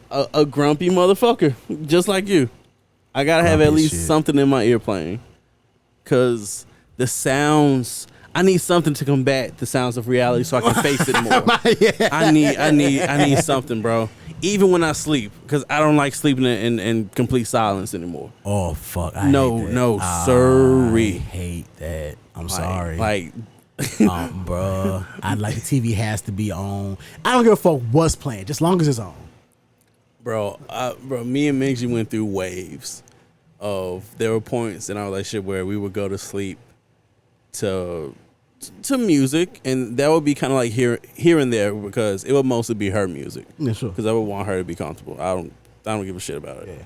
a grumpy motherfucker, just like you. I gotta have at least something in my ear playing, cause the sounds. I need something to combat the sounds of reality so I can face it more. Yeah. I need something, bro. Even when I sleep, because I don't like sleeping in complete silence anymore. Oh fuck! No, sorry. I hate that. I'm sorry. Like, bro, I like the TV has to be on. I don't give a fuck what's playing, just long as it's on. Bro, me and Minji went through waves of there were points in our relationship where we would go to sleep to music, and that would be kind of like here and there, because it would mostly be her music. Yeah, sure. Because I would want her to be comfortable. I don't give a shit about it.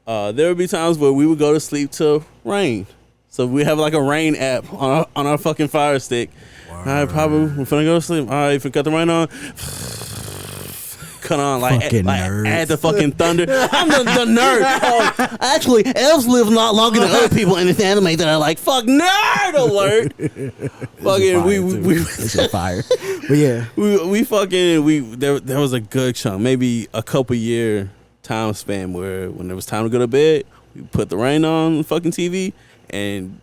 Yeah. There would be times where we would go to sleep to rain. So we have like a rain app on our fucking Fire Stick. Word. All right, probably we're finna go to sleep. All right, if we cut the rain on. Cut on like add the fucking thunder. I'm the nerd. Actually, elves live a lot longer than other people in this anime that I like. Fuck, nerd alert. Fucking we it's a fire. But yeah, there was a good chunk, maybe a couple year time span where when it was time to go to bed, we put the rain on the fucking TV, and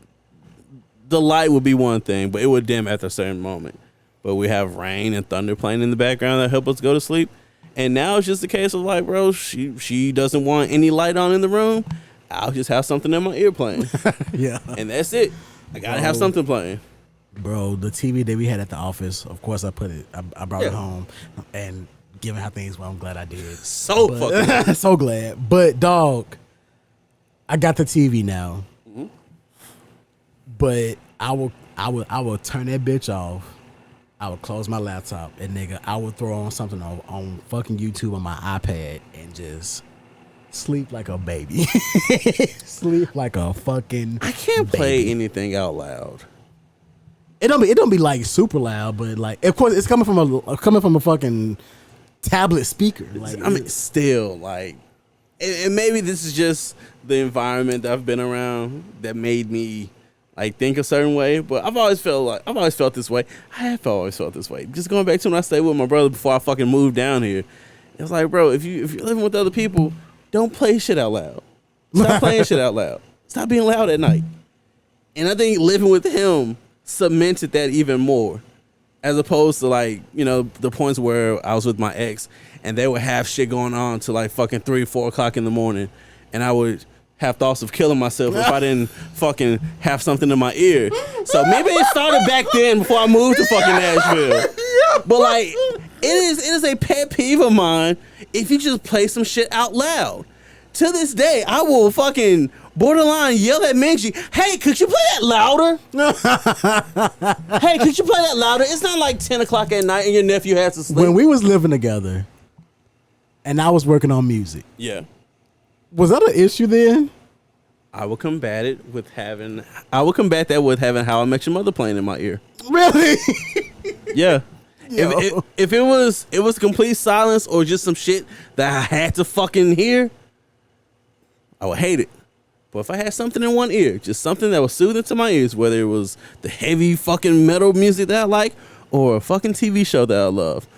the light would be one thing, but it would dim after a certain moment. But we have rain and thunder playing in the background that help us go to sleep. And now it's just a case of like, bro, she doesn't want any light on in the room. I'll just have something in my ear playing. Yeah. And that's it. I gotta have something playing. Bro, the TV that we had at the office, of course I brought it home. And given how things went, I'm glad I did. Fucking so glad. But dog, I got the TV now. Mm-hmm. But I will turn that bitch off. I would close my laptop and nigga, I would throw on something on fucking YouTube on my iPad and just sleep like a baby. Sleep like a fucking I can't baby. Play anything out loud. It don't be like super loud, but like of course it's coming from a fucking tablet speaker. Like, I mean, still like, and maybe this is just the environment that I've been around that made me like think a certain way, but I've always felt this way. I have always felt this way. Just going back to when I stayed with my brother before I fucking moved down here. It's like, bro, if you're living with other people, don't play shit out loud. Stop playing shit out loud. Stop being loud at night. And I think living with him cemented that even more, as opposed to like, you know, the points where I was with my ex and they would have shit going on to like fucking 3-4 o'clock in the morning, and I would have thoughts of killing myself if I didn't fucking have something in my ear. So maybe it started back then before I moved to fucking Nashville. But like, it is a pet peeve of mine if you just play some shit out loud. To this day, I will fucking borderline yell at Minji, hey, could you play that louder? Hey, could you play that louder? It's not like 10 o'clock at night and your nephew has to sleep. When we was living together and I was working on music. Yeah. Was that an issue then? I would combat that with having How I Met Your Mother playing in my ear. Really? Yeah. If it was complete silence or just some shit that I had to fucking hear, I would hate it. But if I had something in one ear, just something that was soothing to my ears, whether it was the heavy fucking metal music that I like or a fucking TV show that I love,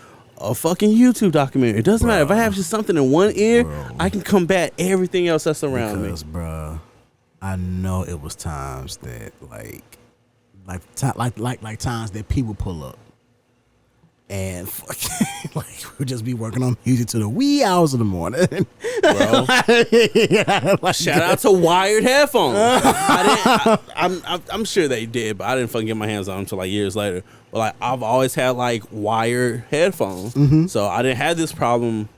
a fucking YouTube documentary. It doesn't matter. If I have just something in one ear, I can combat everything else that's around me. Bro, I know it was times that like times that people pull up and fucking like we would just be working on music to the wee hours of the morning. Bro, shout out to wired headphones. I'm sure they did, but I didn't fucking get my hands on them until like years later. But like, I've always had like wired headphones, so I didn't have this problem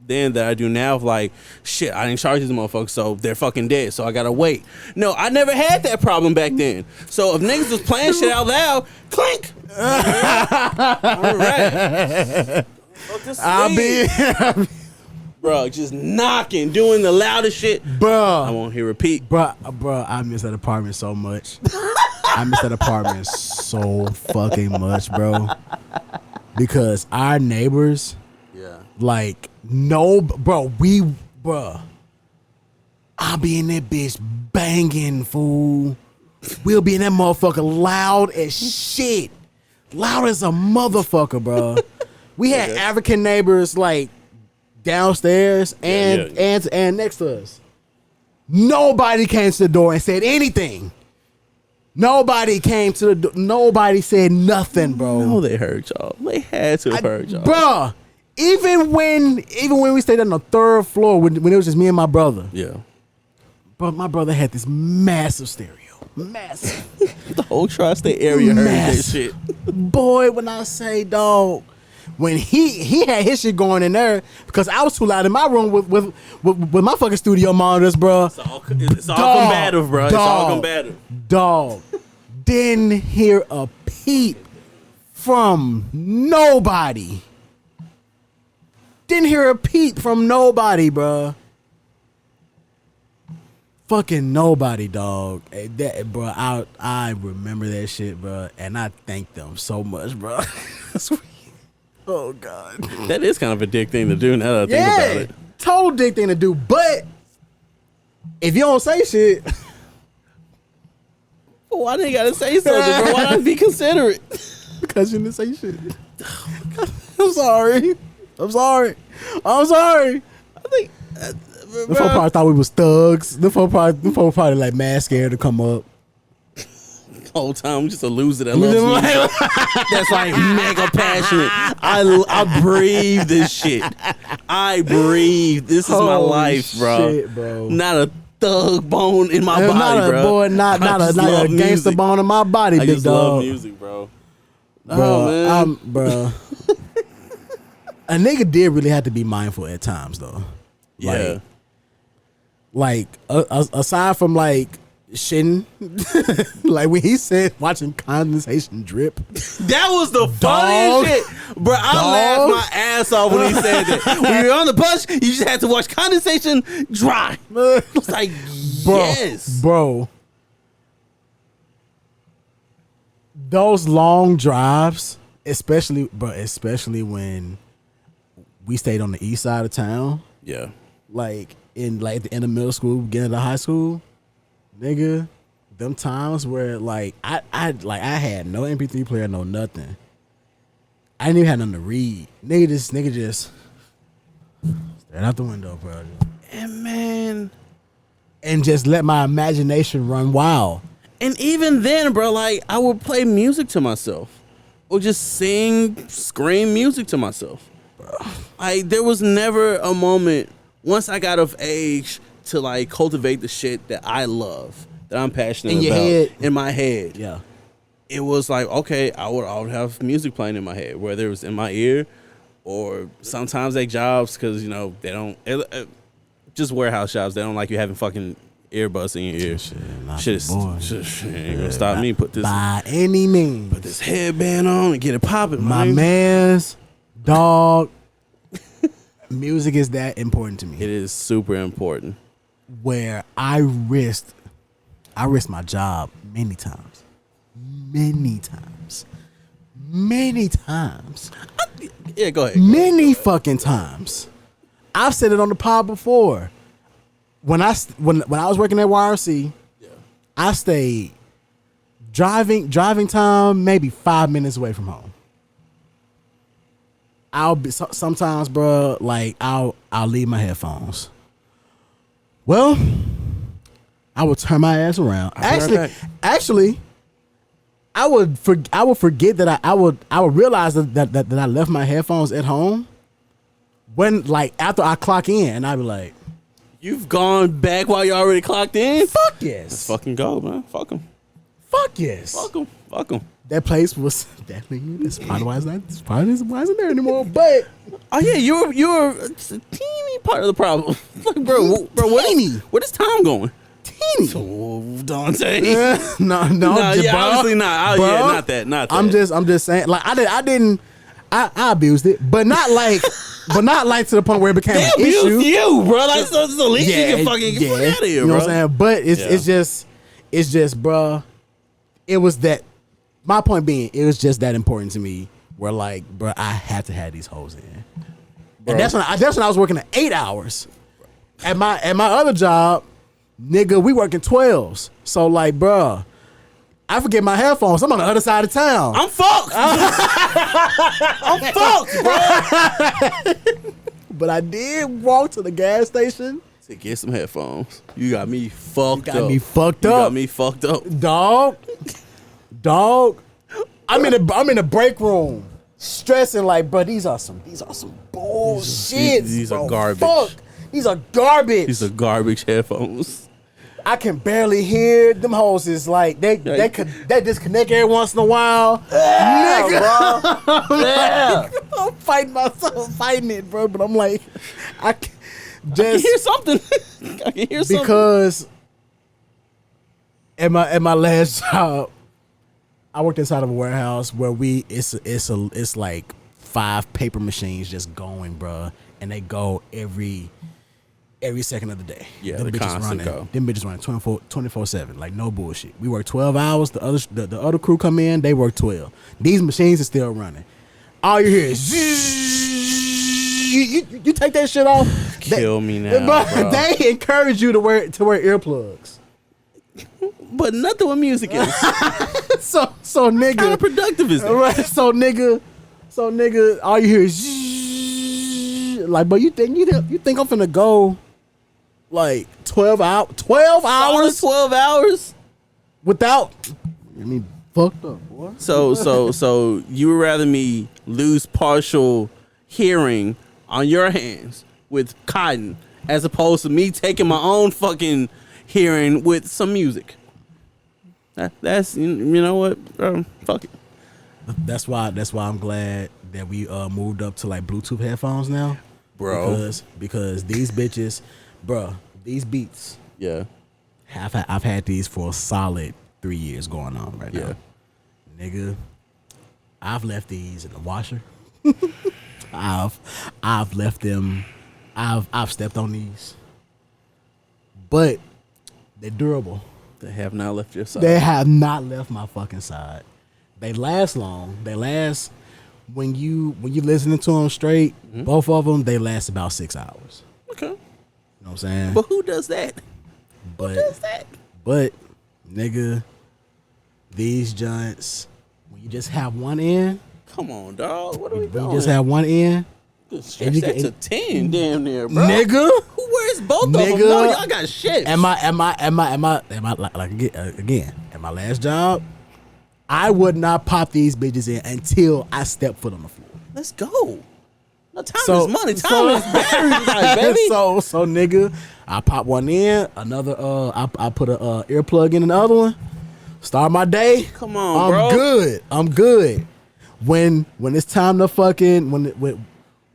then that I do now. Of like, shit, I didn't charge these motherfuckers, so they're fucking dead. So I gotta wait. No, I never had that problem back then. So if niggas was playing shit out loud, clink. All right. Bro, just knocking, doing the loudest shit. Bro. I won't hear repeat. Bro, I miss that apartment so much. I miss that apartment so fucking much, bro. Because our neighbors, like, no, bro, I'll be in that bitch banging, fool. We'll be in that motherfucker loud as shit. Loud as a motherfucker, bro. We had African neighbors, like, downstairs and next to us. Nobody came to the door and said anything. Nobody came to the door. Nobody said nothing, bro. No, they heard y'all. They had to have heard y'all. Bro, even when we stayed on the third floor, when it was just me and my brother. Yeah. Bro, my brother had this massive stereo. Massive. The whole tri-state area heard that shit. Boy, when I say, dog, when he had his shit going in there, because I was too loud in my room with my fucking studio monitors, bro. It's all combative, bro. It's all combative. Dog. Didn't hear a peep from nobody. Didn't hear a peep from nobody, bro. Fucking nobody, dog. That, bro, I remember that shit, bro, and I thank them so much, bro. Oh, God. That is kind of a dick thing to do now that I think about it. Total dick thing to do. But if you don't say shit, why they gotta say something, bro? Why not be considerate? Because you didn't say shit. I'm sorry. I think the folk probably thought we was thugs. The folk probably like mad scared to come up. Whole time I'm just a loser that loves music. That's like mega passionate. I breathe this shit. This is my life, bro. Shit, bro. Not a thug bone in my body, bro. Boy, not a gangster bone in my body, big dog. I love music, bro. Bro. A nigga did really have to be mindful at times, though. Yeah. Like aside from like shitting, like when he said watching condensation drip, that was the funniest shit, bro. I laughed my ass off when he said that. When you're on the bus, you just had to watch condensation dry. It's like, yes, bro. Those long drives, especially when we stayed on the east side of town. Yeah, like in like the end of middle school, beginning of high school. Nigga, them times where like I had no MP3 player, no nothing. I didn't even have nothing to read. Nigga just staring out the window, bro. And man, and just let my imagination run wild. And even then, bro, like I would play music to myself, or just scream music to myself. Like there was never a moment once I got of age to like cultivate the shit that I love, that I'm passionate about in my head. Yeah. It was like, okay, I would have music playing in my head, whether it was in my ear or sometimes at jobs, because, you know, they don't, just warehouse jobs, they don't like you having fucking earbuds in your ear. Shit ain't gonna stop me. Put this by any means. Put this headband on and get it popping, my man's dog. Music is that important to me. It is super important. Where I risked my job many times. Yeah, go ahead. Many fucking times. I've said it on the pod before. When I was working at YRC, I stayed driving time maybe 5 minutes away from home. I'll be sometimes, bro, like I'll leave my headphones. Well, I would turn my ass around. Actually, I would forget that I would realize that I left my headphones at home when, like, after I clock in, and I'd be like, "You've gone back while you already clocked in? Fuck yes. Let's fucking go, man. Fuck them. Fuck yes. Fuck them. That place was definitely. That's probably why it's not there anymore. But oh yeah, you're just a teeny part of the problem. Like, bro, where is Tom going? Teeny. So Dante. No, yeah, obviously not. Bro, yeah, not that. I'm just saying. Like I abused it, but not like but not like to the point where it became an issue. You, bro. Like, so at least you can fucking get out of here, you know bro. what I'm saying? But it's just, bro. It was that. My point being, it was just that important to me. Where like, bro, I had to have these hoes in, and that's when I was working at 8 hours. At my other job, nigga, we working 12s. So like, bro, I forget my headphones. I'm on the other side of town. I'm fucked. I'm fucked, bro. But I did walk to the gas station to get some headphones. You got me fucked up. You got me fucked up. Dog. I'm in the break room, stressing like, bro, these are some bullshit. These are garbage. Fuck. These are garbage. These are garbage headphones. I can barely hear them hoes. Is like they disconnect every once in a while. Yeah, nigga, bro. Yeah. I'm fighting myself, fighting it, bro. But I'm like, I can hear something. I can hear something because at my last job, I worked inside of a warehouse where it's like 5 paper machines just going, bro, and they go every second of the day. Yeah, them the bitches constant running. go. Them bitches running 24/7, like no bullshit. We work 12 hours. The other crew come in, they work 12. These machines are still running. All you hear is you take that shit off. Kill me now, bro. They encourage you to wear earplugs. But nothing with music is. so nigga, how productive is that? Right, so nigga, all you hear is like, but you think I'm finna go like 12 hours? 12 hours without? I mean, fucked up, boy. So you would rather me lose partial hearing on your hands with cotton as opposed to me taking my own fucking hearing with some music? That's, you know what, fuck it. That's why I'm glad that we moved up to like Bluetooth headphones now, bro. Because these bitches, bro, these beats. Yeah, I've had these for a solid 3 years going on right now. Nigga, I've left these in the washer. I've left them. I've stepped on these, but they're durable. They have not left your side. They have not left my fucking side. They last long. They last when you listening to them straight. Mm-hmm. Both of them, they last about 6 hours. Okay, you know what I'm saying? But who does that? But nigga, these joints, when you just have one in. Come on, dog. What are we doing? You just have one in. Stretch that to 10 damn near, bro. Nigga, who wears both of them? No, y'all got shit. Am I like again? At my last job, I would not pop these bitches in until I step foot on the floor. Let's go. No, time is money. Time is battery life, baby. So nigga, I pop one in. Another I put a earplug in another one. Start my day. Come on, bro. I'm good. When it's time to fucking when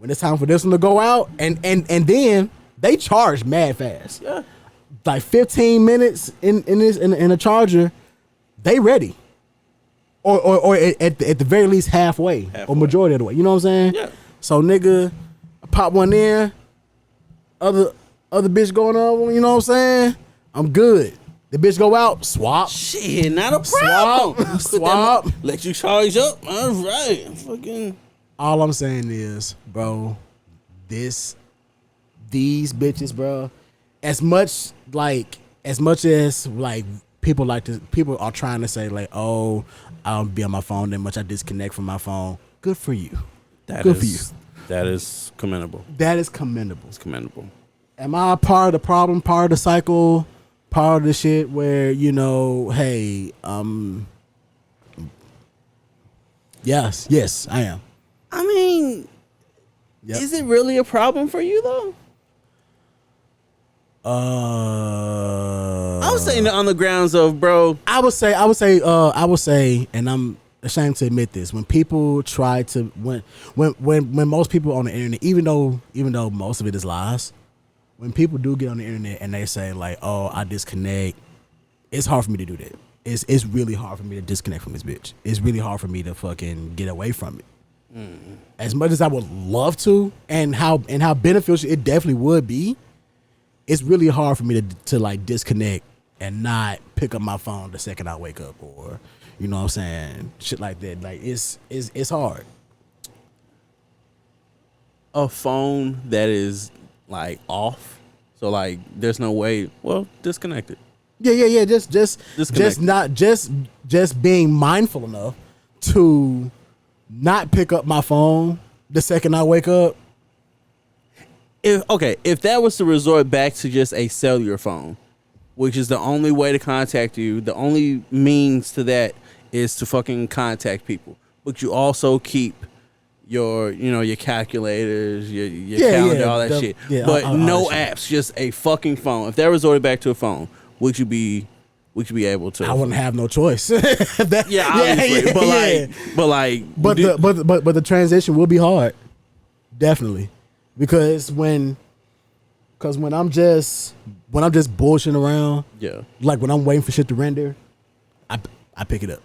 it's time for this one to go out, and then they charge mad fast. Yeah, like 15 minutes in a charger, they ready, or at the very least halfway or majority of the way. You know what I'm saying? Yeah. So nigga, I pop one in, other bitch going on. You know what I'm saying? I'm good. The bitch go out, swap. Shit, not a problem. Swap. Let you charge up. All right, fucking. All I'm saying is, bro, these bitches, bro, as much as people are trying to say like, oh, I don't be on my phone that much, I disconnect from my phone. Good for you. Good for you. That is commendable. That is commendable. It's commendable. Am I part of the problem, part of the cycle, part of the shit where, you know, hey, yes, I am. I mean, is it really a problem for you though? I was saying on the grounds of, bro. I would say, and I'm ashamed to admit this. When people try to, when most people on the internet, even though most of it is lies, when people do get on the internet and they say like, oh, I disconnect, it's hard for me to do that. It's really hard for me to disconnect from this bitch. It's really hard for me to fucking get away from it. As much as I would love to, and how beneficial it definitely would be, it's really hard for me to like disconnect and not pick up my phone the second I wake up, or you know what I'm saying, shit like that. Like it's hard. A phone that is like off, so like there's no way. Well, disconnect it. Yeah. Just being mindful enough to not pick up my phone the second I wake up. If that was to resort back to just a cellular phone, which is the only way to contact you, the only means to that is to fucking contact people. But you also keep your calculators, your calendar, all that shit. Yeah, but no apps, just a fucking phone. If that resorted back to a phone, would you be able to? I wouldn't have no choice. Obviously. But the transition will be hard, definitely, because when I'm just bullshitting around, like when I'm waiting for shit to render, I pick it up.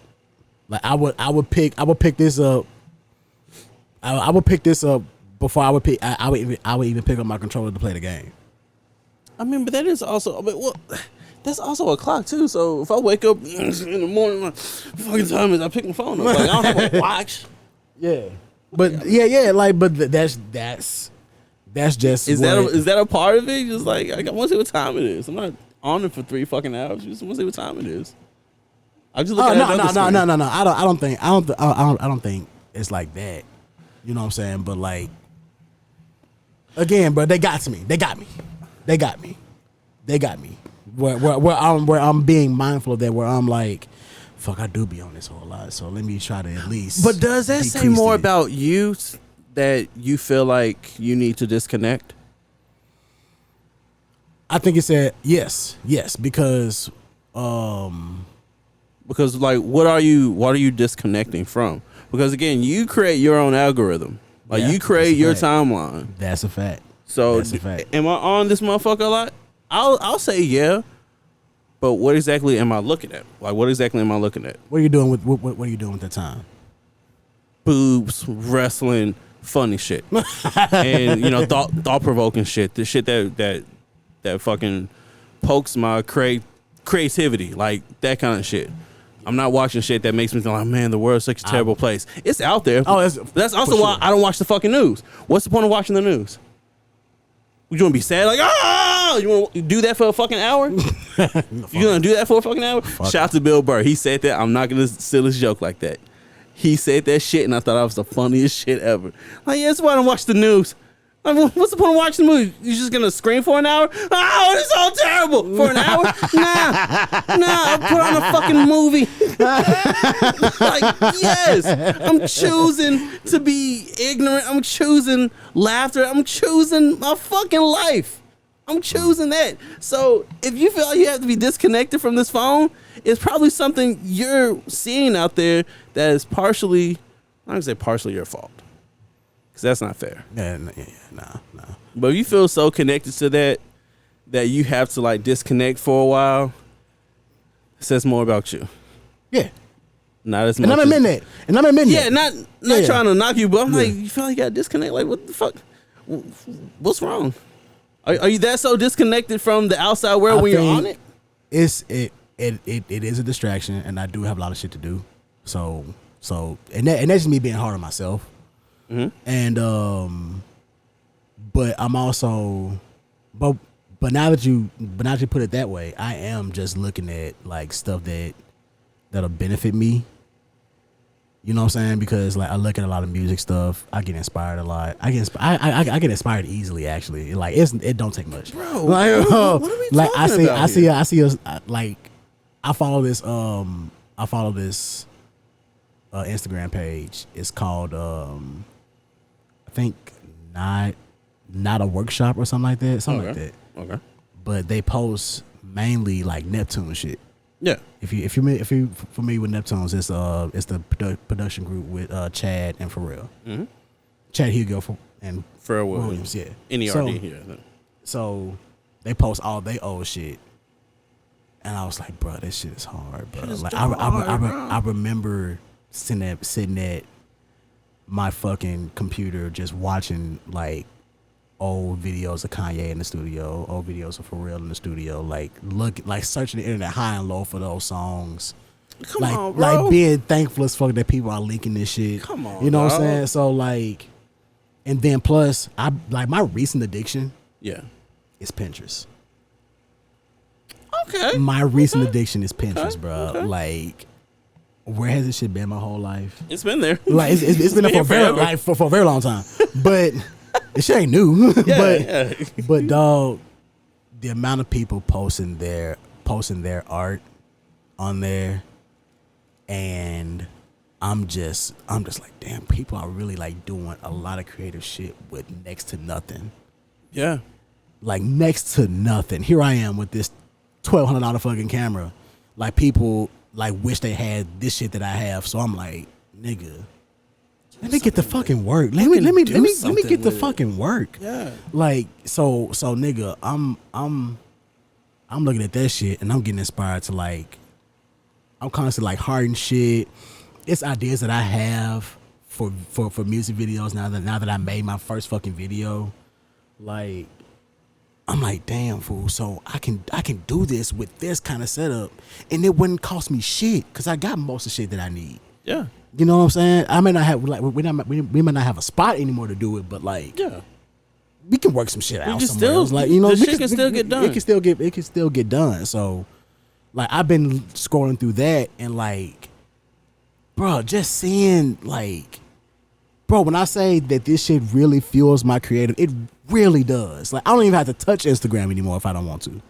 Like I would pick this up. I would pick this up before I would even pick up my controller to play the game. I mean, but that is also. That's also a clock too. So if I wake up in the morning, my fucking time is I pick my phone up. Like I don't have a watch. Yeah, but yeah. Like, but that's just. Is that a part of it? Just like I want to see what time it is. I'm not on it for 3 fucking hours. Just want to see what time it is. I just look at no. I don't think it's like that. You know what I'm saying? But like, again, bro, they got me. Where I'm being mindful of that. Where I'm like, fuck, I do be on this whole lot. So let me try to at least. But does that say more about you that you feel like you need to disconnect? I think it said yes, because like what are you disconnecting from? Because again, you create your own algorithm. Like you create your timeline. That's a fact. So am I on this motherfucker a lot? I'll say yeah. But what exactly am I looking at? Like what exactly am I looking at? What are you doing with what are you doing with that time? Boobs, wrestling, funny shit. And thought provoking shit. The shit that fucking pokes my creativity, like that kind of shit. I'm not watching shit that makes me think like, man, the world's such a terrible place. It's out there. Oh, that's also why I don't watch the fucking news. What's the point of watching the news? You want to be sad? Like, you want to do that for a fucking hour? You going to do that for a fucking hour? Shout out to Bill Burr. He said that. I'm not going to steal his joke like that. He said that shit, and I thought that was the funniest shit ever. Like, yeah, that's why I don't watch the news. Like, what's the point of watching the movie? You just gonna scream for an hour? Oh, it's all terrible for an hour. Nah, put on a fucking movie. Like, yes, I'm choosing to be ignorant. I'm choosing laughter. I'm choosing my fucking life. I'm choosing that. So if you feel like you have to be disconnected from this phone, it's probably something you're seeing out there that is partially, I'm gonna say partially your fault. Because that's not fair. Nah. But if you feel so connected to that you have to like disconnect for a while, it says more about you. Yeah. Not as much. And I'm admitting that. Yeah, not trying to knock you, but I'm like, you feel like you got to disconnect? Like, what the fuck? What's wrong? Are you that so disconnected from the outside world when you're on it? It is a distraction, and I do have a lot of shit to do. So and that's just me being hard on myself. Mm-hmm. And but I'm also but now that you put it that way, I am just looking at like stuff that'll benefit me. You know what I'm saying? Because like I look at a lot of music stuff, I get inspired a lot. I get inspired easily. Actually, like it don't take much. Bro, like, what are we like talking about I see us like I follow this Instagram page. It's called I think not a workshop or something like that. Something like that. Okay. But they post mainly like Neptune shit. Yeah. If you're familiar with Neptunes, it's the production group with Chad and Pharrell. Mm-hmm. Chad Hugo and Pharrell Williams. Yeah. NERD here. So they post all they old shit. And I was like, bro, this shit is hard, bro. Like I remember sitting at my fucking computer just watching like old videos of Kanye in the studio, old videos of Pharrell in the studio, like searching the internet high and low for those songs. Come on, bro. Like being thankful as fuck that people are linking this shit. Come on, you know dog. what I'm saying? So like, and then plus, I like my recent addiction. Yeah, is Pinterest. Okay. My recent addiction is Pinterest, bro. Okay. Like, where has this shit been my whole life? It's been there. Like it's been there for a very long time. But this shit ain't new. But dog, the amount of people posting their art on there, and I'm just like, damn, people are really like doing a lot of creative shit with next to nothing. Yeah. Like next to nothing. Here I am with this $1,200 fucking camera. Like people like wish they had this shit that I have. So I'm like, nigga, let me get the fucking work. Let me get the fucking work. Yeah. Like so nigga, I'm looking at that shit and I'm getting inspired to like, I'm constantly like hardening shit. It's ideas that I have for music videos now that I made my first fucking video. Like, I'm like, damn, fool. So I can do this with this kind of setup, and it wouldn't cost me shit because I got most of the shit that I need. Yeah. You know what I'm saying? I may not have like we might not have a spot anymore to do it, but like, yeah, we can work some shit out somewhere still, else. Like, you know, shit can still get done. It can still get done. So, like, I've been scrolling through that and like, bro, just seeing like, bro, when I say that this shit really fuels my creative, it really does. Like, I don't even have to touch Instagram anymore if I don't want to.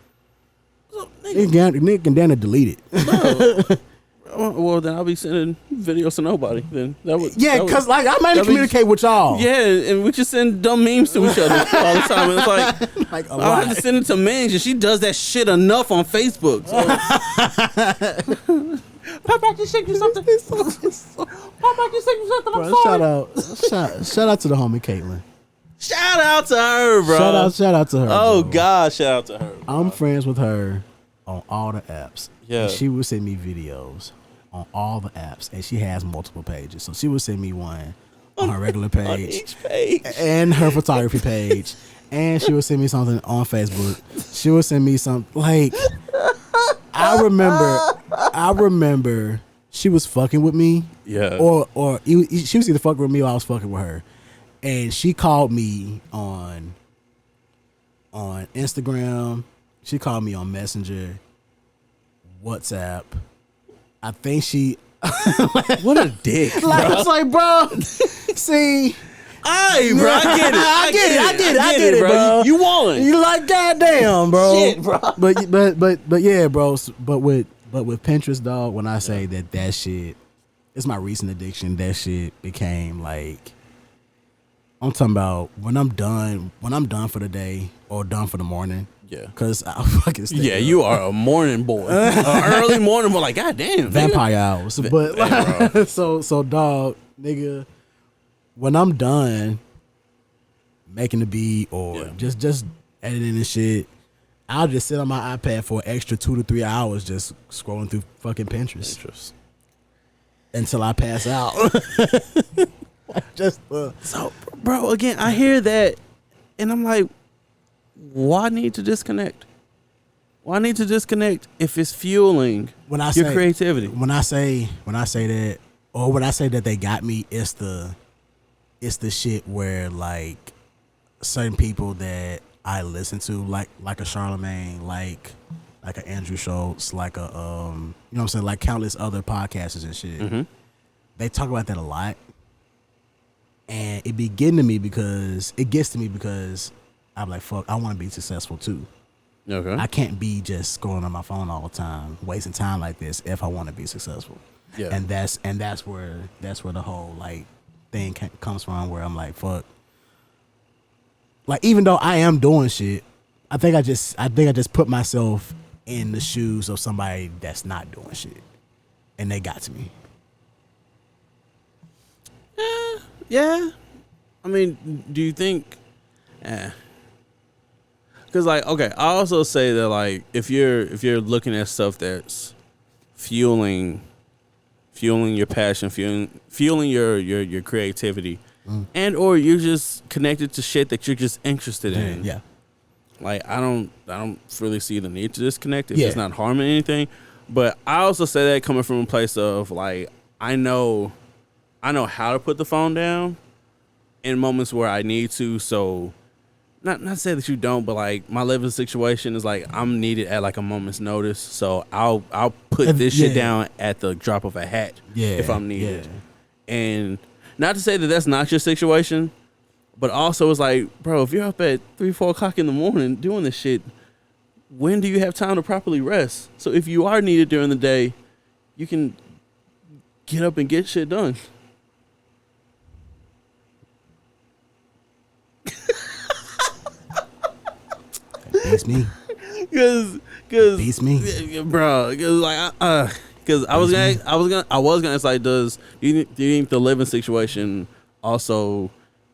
So, nigga can damn it delete it. Well, then I'll be sending videos to nobody. Then because like I might communicate with y'all. Yeah, and we just send dumb memes to each other all the time. And it's like I don't have to send it to Mange, and she does that shit enough on Facebook. So. Pop back and shake you something. Pop back and shake you something. I'm sorry. Shout out to the homie Caitlin. Shout out to her, bro. Shout out to her. Oh bro. God, shout out to her. Bro. I'm friends with her on all the apps. Yeah. And she would send me videos on all the apps, and she has multiple pages. So she would send me one on her regular page, on each page, and her photography page, and she would send me something on Facebook. She would send me some like. I remember she was fucking with me. Yeah. Or she was either fucking with me or I was fucking with her. And she called me on Instagram. She called me on Messenger, WhatsApp. I think she what a dick. Bro. Like, I was like, bro, see. Hey, bro, I get it. I get it, bro. You won. You like, goddamn, bro. Shit, bro. But yeah, bro. But with Pinterest, dog. When I say that shit, it's my recent addiction. That shit became like, I'm talking about when I'm done for the day or done for the morning. Yeah. Cause I fucking stay up. You are a morning boy, early morning boy. Like, goddamn, vampire hours. But like, so dog, nigga. When I'm done making the beat or just editing and shit, I'll just sit on my iPad for an extra 2 to 3 hours just scrolling through fucking Pinterest. Until I pass out. So, bro, again, I hear that, and I'm like, why need to disconnect? Why need to disconnect if it's fueling your creativity? When I say that, or when I say that they got me, it's the shit where like certain people that I listen to, like a Charlemagne, like an Andrew Schultz, like a you know what I'm saying, like countless other podcasters and shit. Mm-hmm. They talk about that a lot, and it gets to me because I'm like, fuck, I want to be successful too. Okay, I can't be just scrolling on my phone all the time, wasting time like this if I want to be successful. Yeah, and that's where the whole like thing comes from, where I'm like, fuck. Like, even though I am doing shit, I think I just put myself in the shoes of somebody that's not doing shit, and they got to me. Yeah. I mean, do you think? Because like, okay, I also say that like if you're looking at stuff that's fueling fueling your passion, fueling your creativity, and or you're just connected to shit that you're just interested in. Yeah. Like I don't really see the need to disconnect if it's not harming anything. But I also say that coming from a place of like I know how to put the phone down in moments where I need to. So not to say that you don't, but like my living situation is like I'm needed at like a moment's notice. So I'll put this shit down at the drop of a hat if I'm needed. And not to say that that's not your situation, but also it's like, bro, if you're up at 3-4 o'clock in the morning doing this shit, when do you have time to properly rest? So if you are needed during the day, you can get up and get shit done. Beats me. Cause beats me, bro. Cause like, I was gonna ask like, do you think the living situation also,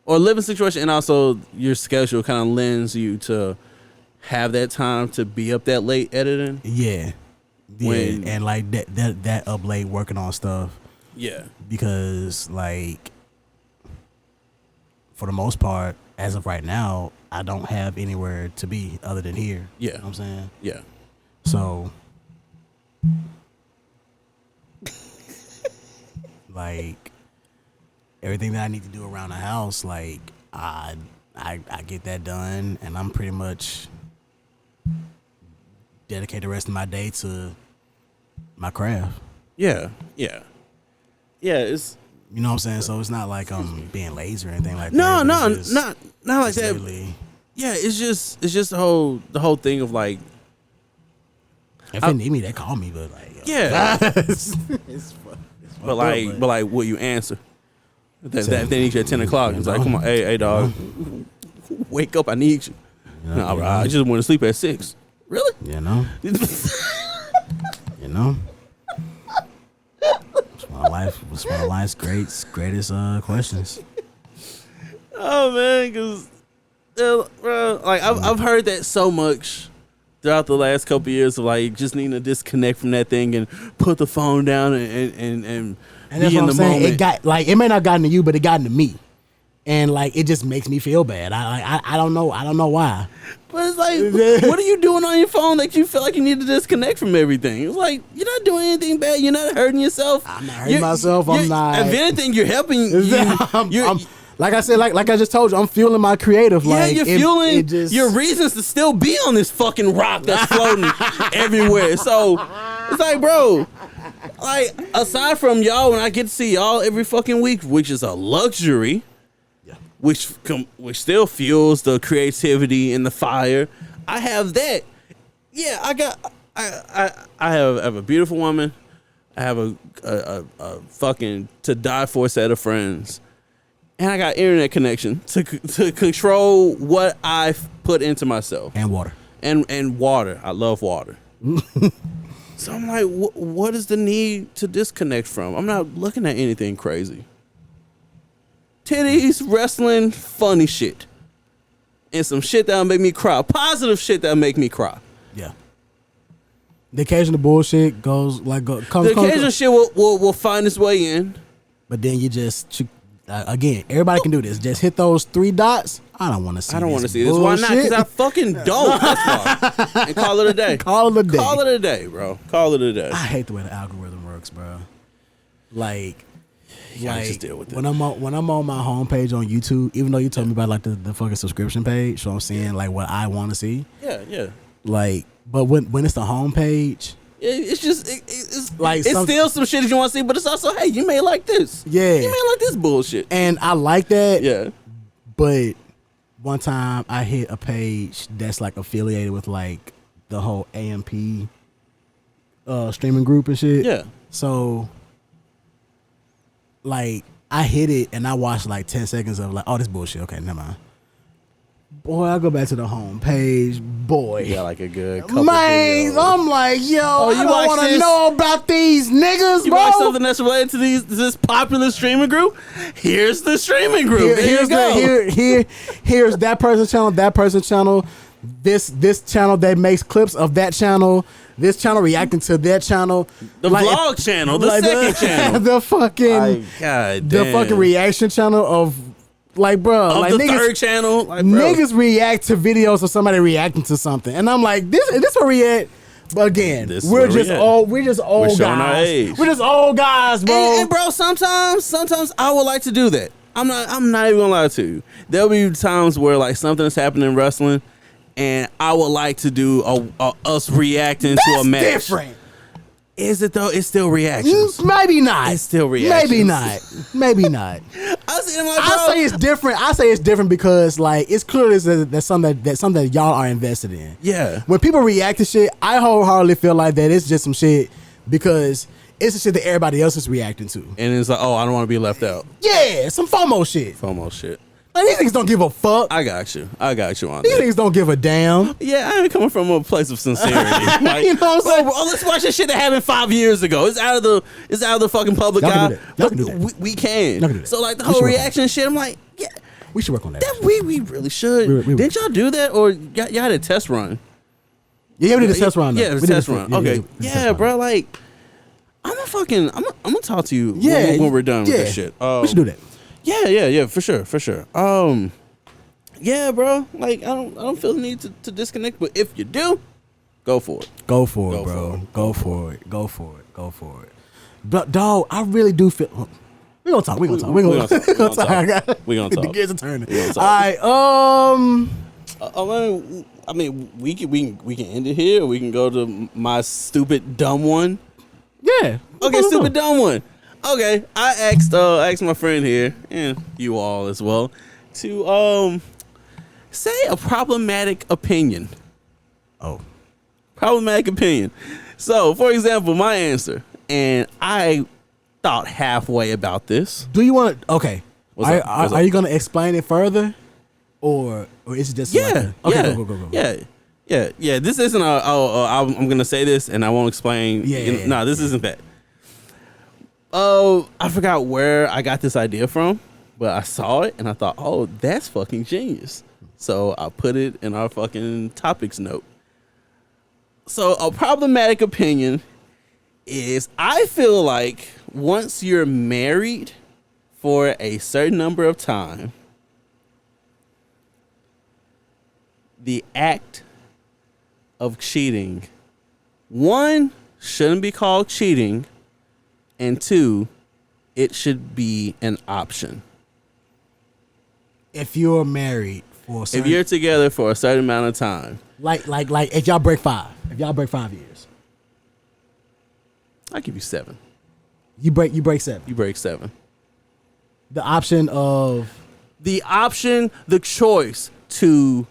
or living situation and also your schedule kind of lends you to have that time to be up that late editing? Yeah, and like that up late working on stuff. Yeah, because like for the most part, as of right now, I don't have anywhere to be other than here. Yeah. You know what I'm saying? Yeah. So like everything that I need to do around the house, like I get that done, and I'm pretty much dedicate the rest of my day to my craft. Yeah. It's, you know what I'm saying? So it's not like I'm being lazy or anything like that. No, just, not like that. Really, yeah, it's just the whole thing of like, if they need me, they call me, but like, yeah, it's but like, will you answer? That they need you at 10 o'clock. It's like, come on, hey, dog, wake up, I need you. Nah, bro, I just want to sleep at 6. Really? You know. It's one of life's greatest questions. Oh man, because bro, like I've heard that so much throughout the last couple of years of like just needing to disconnect from that thing and put the phone down and be in the moment. It may not have gotten to you, but it got into me, and like it just makes me feel bad. I don't know why. But it's like, what are you doing on your phone that you feel like you need to disconnect from everything? It's like, you're not doing anything bad. You're not hurting yourself. I'm not hurting myself. I'm not. If anything, you're helping. I'm, like I said, like I just told you, I'm fueling my creative. Yeah, like, you're fueling your reasons to still be on this fucking rock that's floating everywhere. So it's like, bro, like aside from y'all, when I get to see y'all every fucking week, which is a luxury. Which still fuels the creativity and the fire. I have that. Yeah, I have a beautiful woman. I have a fucking to die for set of friends, and I got internet connection to control what I put into myself and water and water. I love water. So I'm like, what is the need to disconnect from? I'm not looking at anything crazy. Titties, wrestling, funny shit, and some shit that'll make me cry. Positive shit that'll make me cry. Yeah. The occasional bullshit comes. The occasional shit will find its way in. But then you just again, everybody can do this. Just hit those 3 dots. I don't want to see. I don't want to see this. Why not? Because I fucking don't. That's why. And call it a day. Call it a day. Call it a day, bro. Call it a day. I hate the way the algorithm works, bro. Like. Just deal with it. When I'm on my homepage on YouTube, even though you told me about like the fucking subscription page, so I'm seeing like what I want to see. Yeah. Like, but when it's the homepage, it's just it's like it's still some shit that you want to see, but it's also, hey, you may like this. Yeah, you may like this bullshit, and I like that. Yeah, but one time I hit a page that's like affiliated with like the whole AMP streaming group and shit. Yeah, so. Like, I hit it and I watched like 10 seconds of like, oh, this bullshit. Okay, never mind. Boy, I go back to the home page. Boy. Yeah, like a good couple videos. I'm like, yo, I don't want to know about these niggas, you bro. watch something that's related to this popular streaming group? Here's the streaming group. Here's that person's channel, this channel that makes clips of that channel. this channel reacting to that channel. The vlog channel, the second channel. The fucking God damn. the fucking reaction channel of like, bro, of like the niggas, third channel. Like, bro. Niggas react to videos of somebody reacting to something, and I'm like, this where we at. But again, we're just old guys. We're just old guys, bro. And bro, sometimes I would like to do that. I'm not even gonna lie to you. There'll be times where like something is happening in wrestling, and I would like to do us reacting to a match. Different. Is it though? It's still reactions. Maybe not. It's still reactions. Maybe not. I say it's different. I say it's different because like it's clear that's something that y'all are invested in. Yeah. When people react to shit, I wholeheartedly feel like that it's just some shit because it's the shit that everybody else is reacting to. And it's like, oh, I don't want to be left out. Yeah, some FOMO shit. Like, these niggas don't give a fuck. I got you on these that. These niggas don't give a damn. Yeah, I ain't coming from a place of sincerity. Like, you know what I'm saying? Oh, let's watch this shit that happened 5 years ago. It's out of the fucking public eye. Y'all can do that. We can. Y'all can do that. So like the whole reaction shit, I'm like, yeah, we should work on that. We really should. Didn't y'all do that, or y'all had a test run? Yeah, we did a test run. Yeah, it was a test run. Okay, yeah, bro. Like, I'm gonna talk to you when we're done with this shit. We should do that. Yeah, for sure. Yeah, bro. Like, I don't feel the need to disconnect, but if you do, go for it. Go for it, bro. Go for it. But dog, I really do feel. We gonna talk. We gonna talk. The gears are turning. All right. I mean, we can end it here. Or we can go to my stupid dumb one. Yeah. Okay, stupid dumb one. Okay, I asked my friend here and you all as well to say a problematic opinion. Oh, problematic opinion. So, for example, my answer, and I thought halfway about this. Do you want to? Okay, are you gonna explain it further, or is it just okay? Go. Yeah. This isn't I'm gonna say this and I won't explain. No, this isn't that. Oh, I forgot where I got this idea from, but I saw it and I thought, oh, that's fucking genius. So I put it in our fucking topics note. So a problematic opinion is I feel like once you're married for a certain number of time, the act of cheating, one, shouldn't be called cheating, and two, it should be an option. If you're married for a certain, if you're together for a certain amount of time, like if y'all break 5 years, I give you 7. You break 7. You break 7. The option, the choice to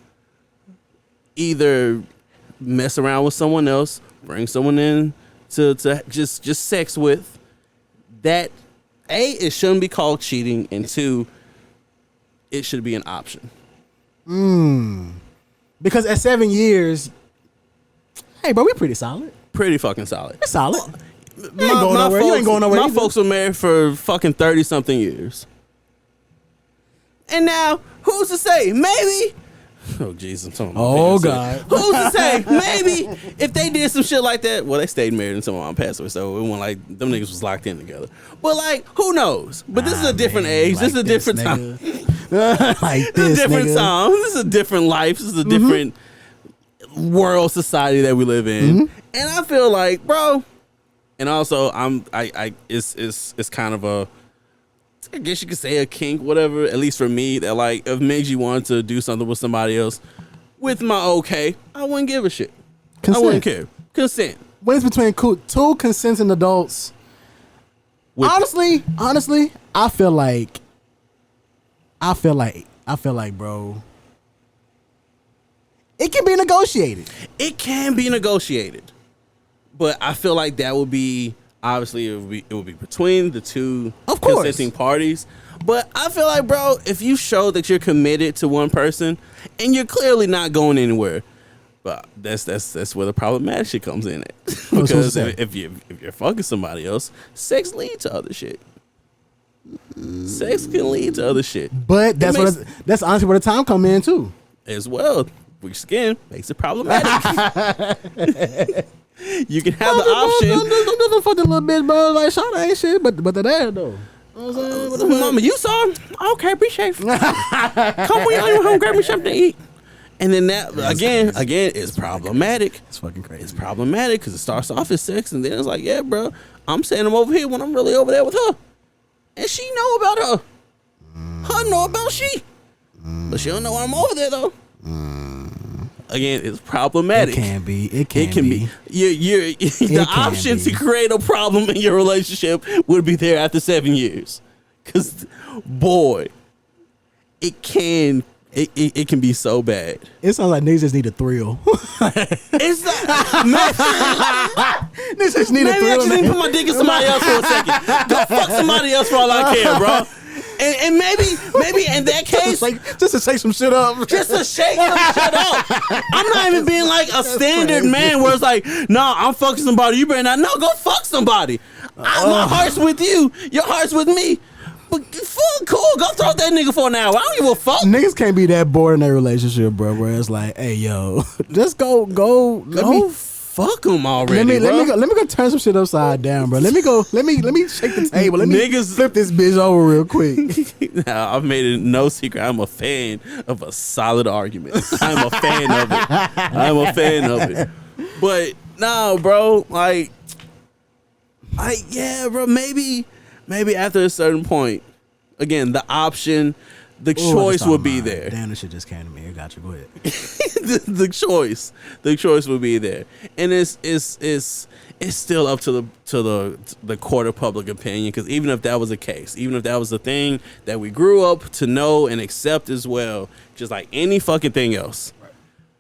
either mess around with someone else, bring someone in to just sex with. That, A, it shouldn't be called cheating, and 2, it should be an option. Because at 7 years, hey, bro, we pretty solid. Pretty fucking solid. We're solid. You ain't going nowhere. My folks were married for fucking 30-something years. And now, who's to say? Maybe. Oh, Jesus. Oh, God. Who's to say? Maybe if they did some shit like that, well, they stayed married and someone passed away, so it wasn't like them niggas was locked in together. But, like, who knows? But this is a different age. This is a different time. Like this is a different time. This is a different life. This is a different world, society that we live in. And I feel like, bro, and also it's kind of a, I guess you could say a kink, whatever, at least for me, that like if Minji wanted to do something with somebody else with my okay, I wouldn't give a shit. Consent. I wouldn't care. Consent. When it's between two consenting adults, honestly, I feel like, bro, it can be negotiated. It can be negotiated, but I feel like that would be, obviously, it would be between the two consenting parties. But I feel like, bro, if you show that you're committed to one person and you're clearly not going anywhere, but that's where the problematic shit comes in at. Because if you're fucking somebody else, sex leads to other shit. Sex can lead to other shit. But that's honestly where the time come in too. As well, which again makes it problematic. You can have the option. Don't fuck the little bitch, bro. Like, Shawty ain't shit, but the dad though. You know what I'm saying? Mama, you saw him? Okay, appreciate it. Come when you home, grab me something to eat. And then that again, it's problematic. It's fucking crazy. It's problematic because it starts off as sex, and then it's like, yeah, bro, I'm saying I'm over here when I'm really over there with her, and she know about her. Her know about she, but she don't know I'm over there though. Again, it's problematic. It can be. It can be. The option to create a problem in your relationship would be there after 7 years, because boy, it can be so bad. It sounds like niggas just need a thrill. It's like, Niggas just need a thrill. Maybe I just need to put my dick in somebody else for a second. Go fuck somebody else for all I care, bro. And maybe in that case, just to shake some shit up. Just to shake some shit up. I'm not even being like a standard man where it's like, no, I'm fucking somebody. You better not. No, go fuck somebody. My heart's with you. Your heart's with me. But fuck, cool. Go throw that nigga for an hour. I don't give a fuck. Niggas can't be that bored in their relationship, bro. Where it's like, hey, yo, just go. Let me fuck him already. Let me go turn some shit upside down, bro. Let me shake the table. Let me flip this bitch over real quick. Now, I've made it no secret. I'm a fan of a solid argument. I'm a fan of it. But no, bro. Like, yeah, bro. Maybe after a certain point, again, the option, the choice would be there. Damn, this shit just came to me. I got you. Go ahead. the choice would be there, and it's still up to the court of public opinion. Because even if that was the case, even if that was the thing that we grew up to know and accept as well, just like any fucking thing else,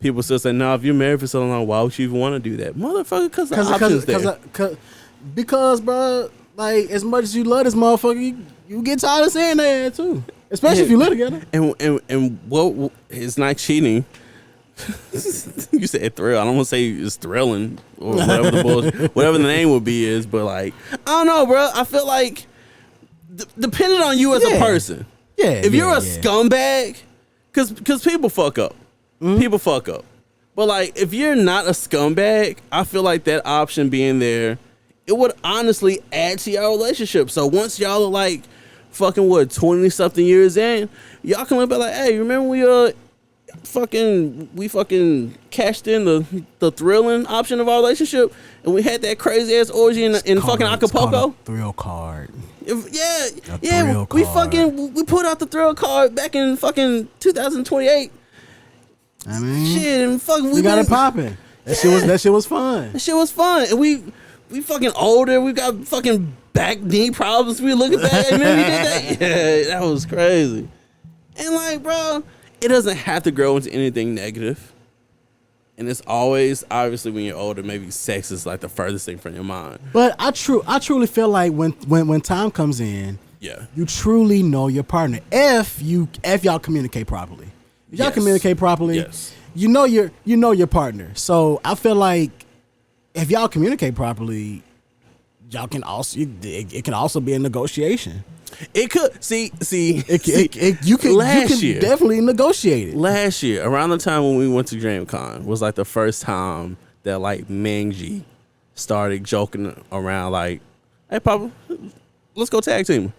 people still say, "No, if you're married for so long, why would you even want to do that, motherfucker?" Because the option's there. Because, bro, like as much as you love this motherfucker, you get tired of saying that too. Especially if you live together. And what it's not cheating. You said thrill. I don't want to say it's thrilling or whatever the name would be is, but like I don't know, bro. I feel like depending on you as a person. Yeah. If you're a scumbag, because people fuck up. Mm-hmm. People fuck up. But like if you're not a scumbag, I feel like that option being there, it would honestly add to your relationship. So once y'all are like fucking 20-something years in, y'all can look back like, hey, remember we fucking cashed in the thrilling option of our relationship, and we had that crazy ass orgy in fucking Acapulco. Thrill card. Yeah. We put out the thrill card back in fucking 2028. I mean, shit, and fucking we got it popping. That shit was fun. That shit was fun, and we fucking older. We got fucking back knee problems. We looking back, and then we did that. Yeah, that was crazy. And like, bro, it doesn't have to grow into anything negative. And it's always, obviously, when you're older, maybe sex is like the furthest thing from your mind. But I truly feel like when time comes in, yeah, you truly know your partner. If y'all communicate properly, if y'all communicate properly, yes, you know your partner. So I feel like if y'all communicate properly, y'all can also it can also be a negotiation. It could see. You can definitely negotiate it. Last year, around the time when we went to DreamCon, was like the first time that like Mangy started joking around like, "Hey, Papa, let's go tag team."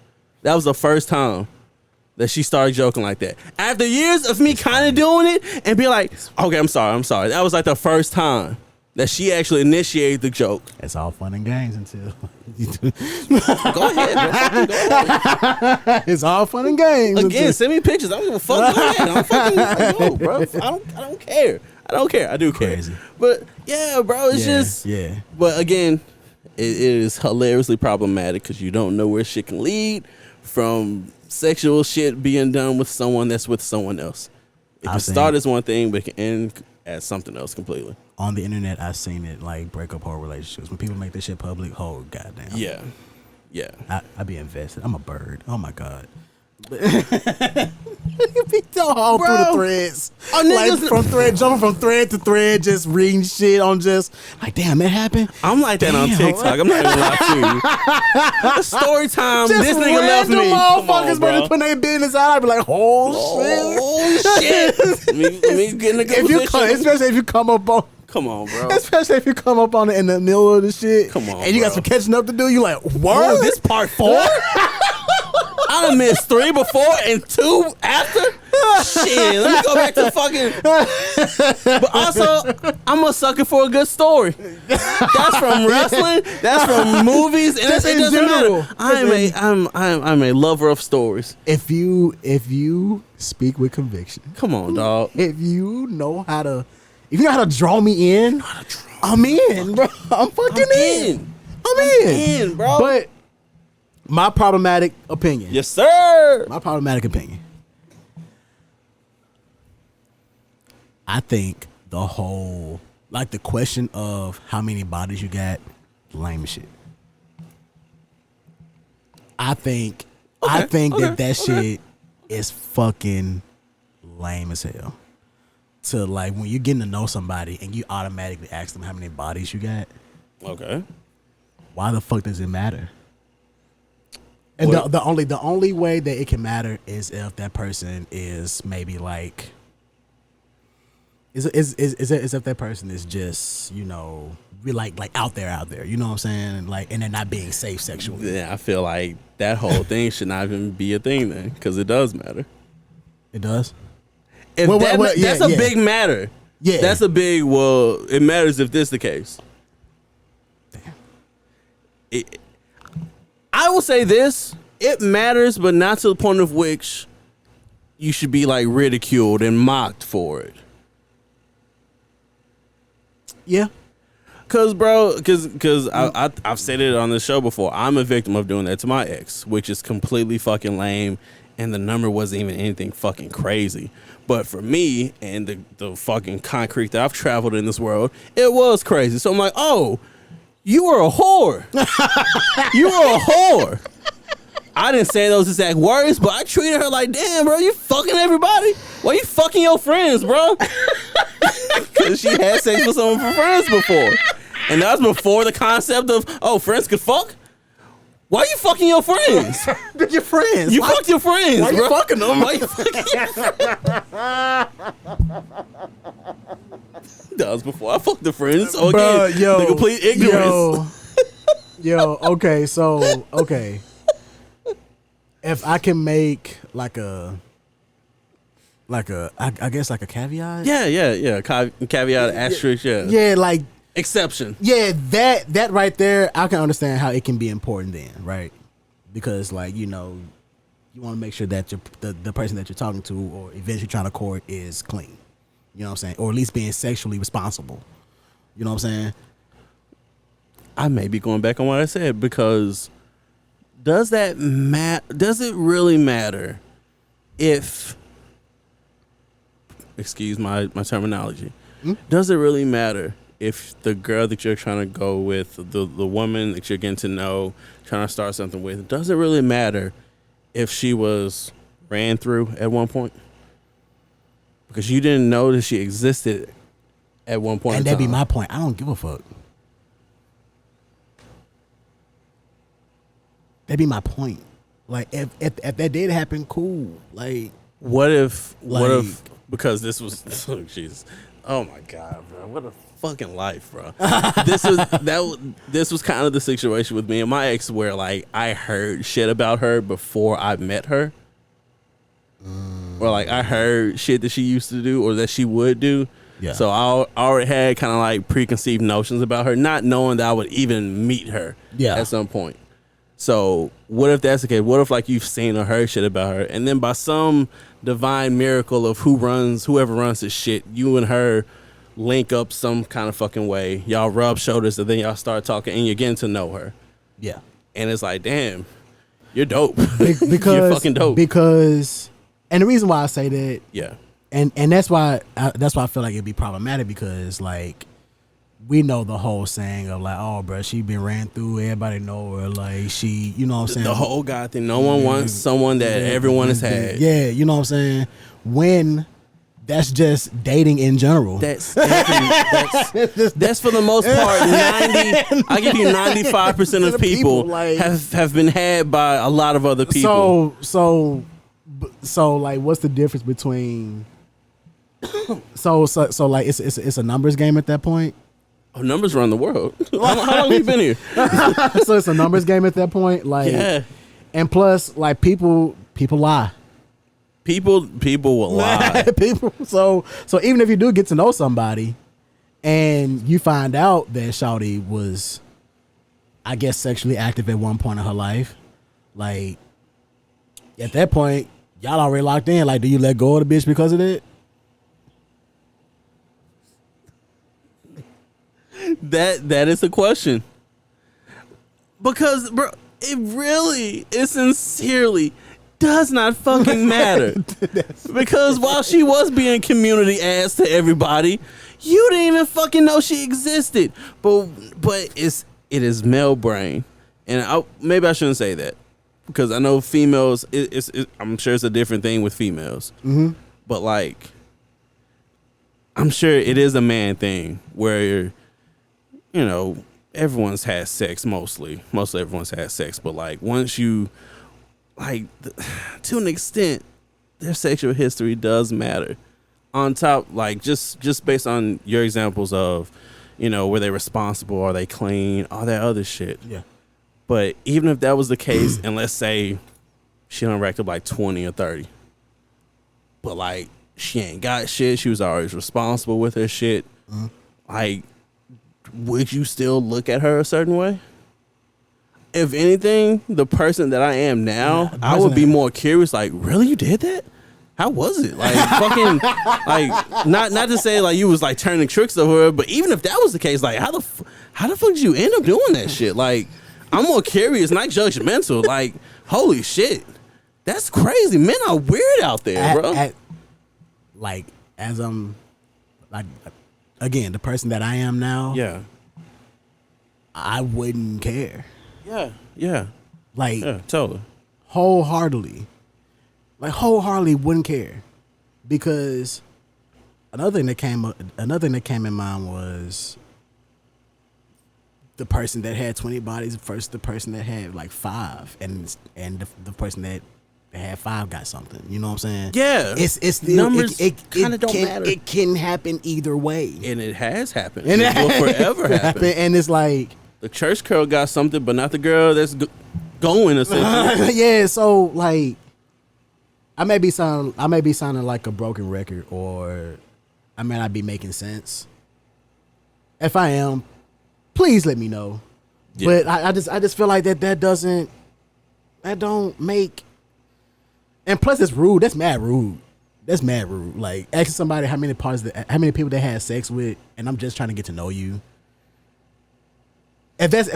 That was the first time that she started joking like that. After years of me kind of doing it and be like, "Okay, I'm sorry." That was like the first time that she actually initiated the joke. It's all fun and games until Go ahead, bro. It's all fun and games. Again, send me pictures. I don't give a fuck. Go ahead. I'm fucking go, bro. I don't care. I do care. Crazy. But yeah, bro, it's just But again, it is hilariously problematic because you don't know where shit can lead from sexual shit being done with someone that's with someone else. It can start as one thing, but it can end as something else completely. On the internet, I've seen it like break up whole relationships. When people make this shit public, whole goddamn. Yeah. I be invested. I'm a bird. Oh my god. All through the threads. Like jumping from thread to thread, just reading shit on just like, damn, that happened. I'm like that on TikTok. I'm not gonna lie to you. Story time. Just this nigga left me. Motherfuckers better put their business out. I'd be like, oh shit. Let me get in a good position. Especially if you come Come on, bro. Especially if you come up on it in the middle of the shit. Come on, and you got some catching up to do. You like, what? Oh, this part 4? I done missed 3 before and 2 after. Shit, let me go back to fucking. But also, I'm a sucker for a good story. That's from wrestling. That's from movies. And it doesn't matter. I'm a lover of stories. If you speak with conviction, come on, dog. If you know how to draw me in, I'm in, bro. I'm fucking in. I'm in, bro. But my problematic opinion. Yes, sir. My problematic opinion. I think the whole, like the question of how many bodies you got, lame as shit. I think that shit is fucking lame as hell. To like when you're getting to know somebody and you automatically ask them how many bodies you got. Okay. Why the fuck does it matter? And the only way that it can matter is if that person is maybe like is if that person is just, you know, like out there, you know what I'm saying? Like, and they're not being safe sexually. Yeah, I feel like that whole thing should not even be a thing then, because it does matter. It does? That's a big matter. Yeah. That's a big, it matters if this is the case. Damn. I will say this, it matters, but not to the point of which you should be like ridiculed and mocked for it. Yeah. Cause I've said it on the show before. I'm a victim of doing that to my ex, which is completely fucking lame, and the number wasn't even anything fucking crazy. But for me and the fucking concrete that I've traveled in this world, it was crazy. So I'm like, oh, you were a whore. You were a whore. I didn't say those exact words, but I treated her like, damn, bro, you fucking everybody? Why you fucking your friends, bro? Because she had sex with some of her friends before. And that was before the concept of, oh, friends could fuck? Why you fucking your friends? They're your friends. You fucked your friends, Why bro. you fucking them? Why you fucking your friends? That was before I fucked the friends. So again, the complete ignorance. Okay. If I can make like a I guess like a caveat. Yeah. Caveat, asterisk, yeah. Yeah, like exception. Yeah, that right there, I can understand how it can be important then, right? Because like, you know, you want to make sure that the person that you're talking to or eventually trying to court is clean. You know what I'm saying? Or at least being sexually responsible. You know what I'm saying? I may be going back on what I said, because does it really matter if, excuse my terminology, does it really matter if the girl that you're trying to go with, the woman that you're getting to know, trying to start something with, does it really matter if she was ran through at one point? Because you didn't know that she existed at one point. And that'd be my point. I don't give a fuck. That'd be my point. Like if that did happen, cool. Like what if because this was Jesus. Oh my God, bro. What a fucking life, bro. This was kind of the situation with me and my ex where like I heard shit about her before I met her. Or like I heard shit that she used to do or that she would do. Yeah. So I already had kind of like preconceived notions about her, not knowing that I would even meet her at some point. So what if that's the case? What if like you've seen or heard shit about her, and then by some divine miracle of whoever runs this shit, you and her link up some kind of fucking way. Y'all rub shoulders, and then y'all start talking, and you're getting to know her. Yeah. And it's like, damn, you're dope. Because you're fucking dope. Because, and the reason why I say that, yeah, and that's why I feel like it'd be problematic, because like we know the whole saying of like, oh, bro, she been ran through. Everybody know her. Like she, you know what I'm saying? The whole God thing. No one wants someone that everyone has had. Yeah, you know what I'm saying? When that's just dating in general. That's for the most part 90. I give you 95% of people like, have been had by a lot of other people. So like, what's the difference between So like it's a numbers game at that point. Oh, numbers run the world. How long have you been here? So it's a numbers game at that point. Like, yeah. And plus, like people lie. People will lie. So even if you do get to know somebody, and you find out that Shawty was, I guess, sexually active at one point in her life, like at that point, y'all already locked in. Like, do you let go of the bitch because of that? That is the question. Because, bro, it sincerely does not fucking matter. Because while she was being community ass to everybody, you didn't even fucking know she existed. But it is male brain, and maybe I shouldn't say that because I know females. I'm sure it's a different thing with females. Mm-hmm. But like, I'm sure it is a man thing where, you know, everyone's had sex mostly everyone's had sex, but like once you, like, to an extent, their sexual history does matter. On top, like, just based on your examples of, you know, were they responsible, are they clean, all that other shit. Yeah. But even if that was the case, and let's say she done racked up like 20 or 30, but like she ain't got shit, she was always responsible with her shit, like, would you still look at her a certain way? If anything, the person that I am now, I would be more curious, like, really, you did that? How was it? Like, fucking, like, not to say like you was like turning tricks over her, but even if that was the case, like, how the fuck did you end up doing that shit? Like, I'm more curious, not judgmental. Like, holy shit, that's crazy. Men are weird out there, bro. Like, as I'm, like, again, the person that I am now, yeah, I wouldn't care. Yeah. Like, yeah, totally. Wholeheartedly wouldn't care, because another thing that came in mind was the person that had 20 bodies versus the person that had like 5, and the person that had 5 got something. You know what I'm saying? Yeah, it's the numbers. It kind of don't matter. It can happen either way, and it has happened. And it will forever happen. And it's like the church girl got something, but not the girl that's going. Essentially. Yeah. So like, I may be sounding like a broken record, or I may not be making sense. If I am, please let me know. Yeah. But I just feel like that don't make. And plus, it's rude. That's mad rude. Like, asking somebody how many people they had sex with, and I'm just trying to get to know you. If that's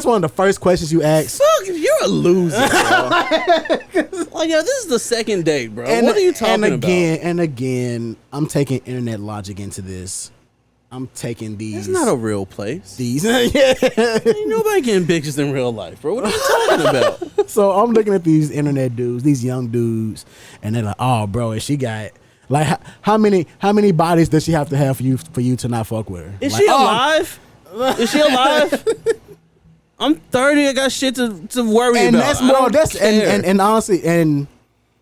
one of the first questions you ask, fuck, you're a loser, bro. Like, yo, this is the second date, bro. What are you talking about? And again, I'm taking internet logic into this. I'm taking these. It's not a real place. These, yeah. Ain't nobody getting bitches in real life, bro. What are you talking about? So I'm looking at these internet dudes, these young dudes, and they're like, "Oh, bro, and she got like how many bodies does she have to have for you to not fuck with her? Is like, she alive? Is she alive? I'm 30. I got shit to worry and about. That's more. That's and honestly, and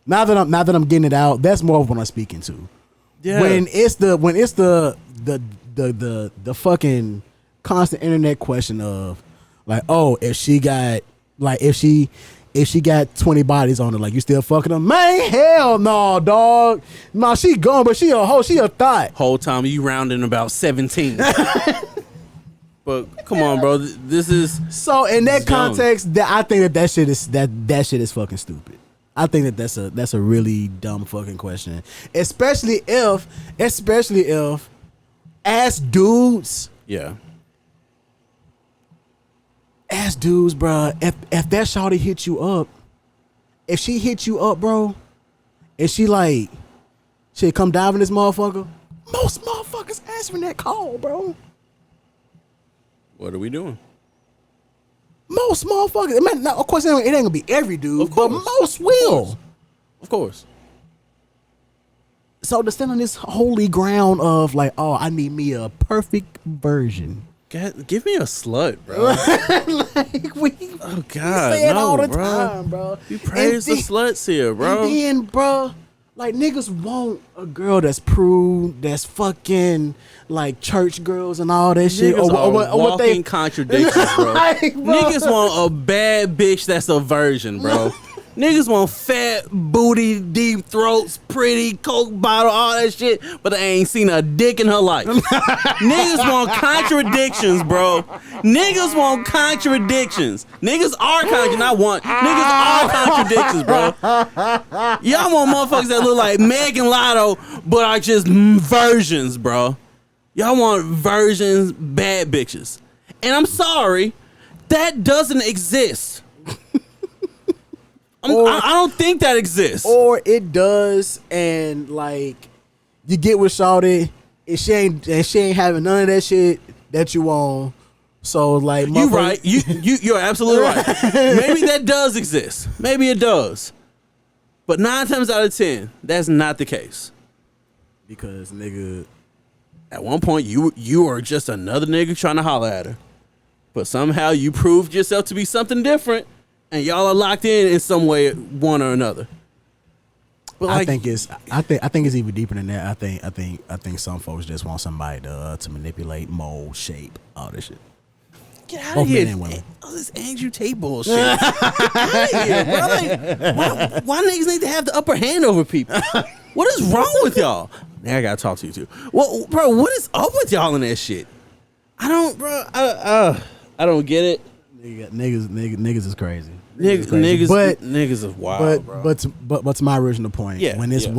now that I'm getting it out, that's more of what I'm speaking to. Yeah. When it's the fucking constant internet question of like, oh, if she got 20 bodies on her, like, you still fucking them? Man, hell no, dog. No, she gone, but she a hoe. She a thought. Whole time you rounding about 17. But come on, bro. This is so in that context. That I think that shit is fucking stupid. I think that's a really dumb fucking question, especially if as dudes, bro. If that shawty hit you up, if she hit you up, bro, and she like, shit, come dive in this motherfucker. Most motherfuckers answering that call, bro. What are we doing? Most motherfuckers. Man, now, of course, it ain't gonna be every dude, but most will. Of course. So to stand on this holy ground of like, oh, I need me a perfect version. God, give me a slut, bro. Like we say it all the time, bro. You praise the sluts here, bro. And then, bro, Like, niggas want a girl that's prude, that's fucking like church girls and all that shit. Niggas are walking contradictions, bro. Like, bro. Niggas want a bad bitch that's a virgin, bro. Niggas want fat booty, deep throats, pretty Coke bottle, all that shit, but they ain't seen a dick in her life. Niggas want contradictions, bro. Niggas want contradictions. Niggas are contradictions. Not want. Niggas are contradictions, bro. Y'all want motherfuckers that look like Megan Lotto, but are just versions, bro. Y'all want versions, bad bitches. And I'm sorry, that doesn't exist. I don't think that exists. Or it does, and like you get with shawty, and she ain't having none of that shit that you want. So like, you right, you're absolutely right. Maybe that does exist. Maybe it does, but 9 times out of 10, that's not the case. Because nigga, at one point you are just another nigga trying to holler at her, but somehow you proved yourself to be something different. And y'all are locked in some way, one or another. But like, I think it's even deeper than that. I think some folks just want somebody to manipulate, mold, shape, all this shit. Get out of here! All this Andrew Tate bullshit. Get out of here, bro. Like, why niggas need to have the upper hand over people? What is wrong with y'all? Now I gotta talk to you too. Well, bro, what is up with y'all in that shit? I don't get it. Niggas is crazy. Niggas is wild, bro. But to my original point, yeah, when it's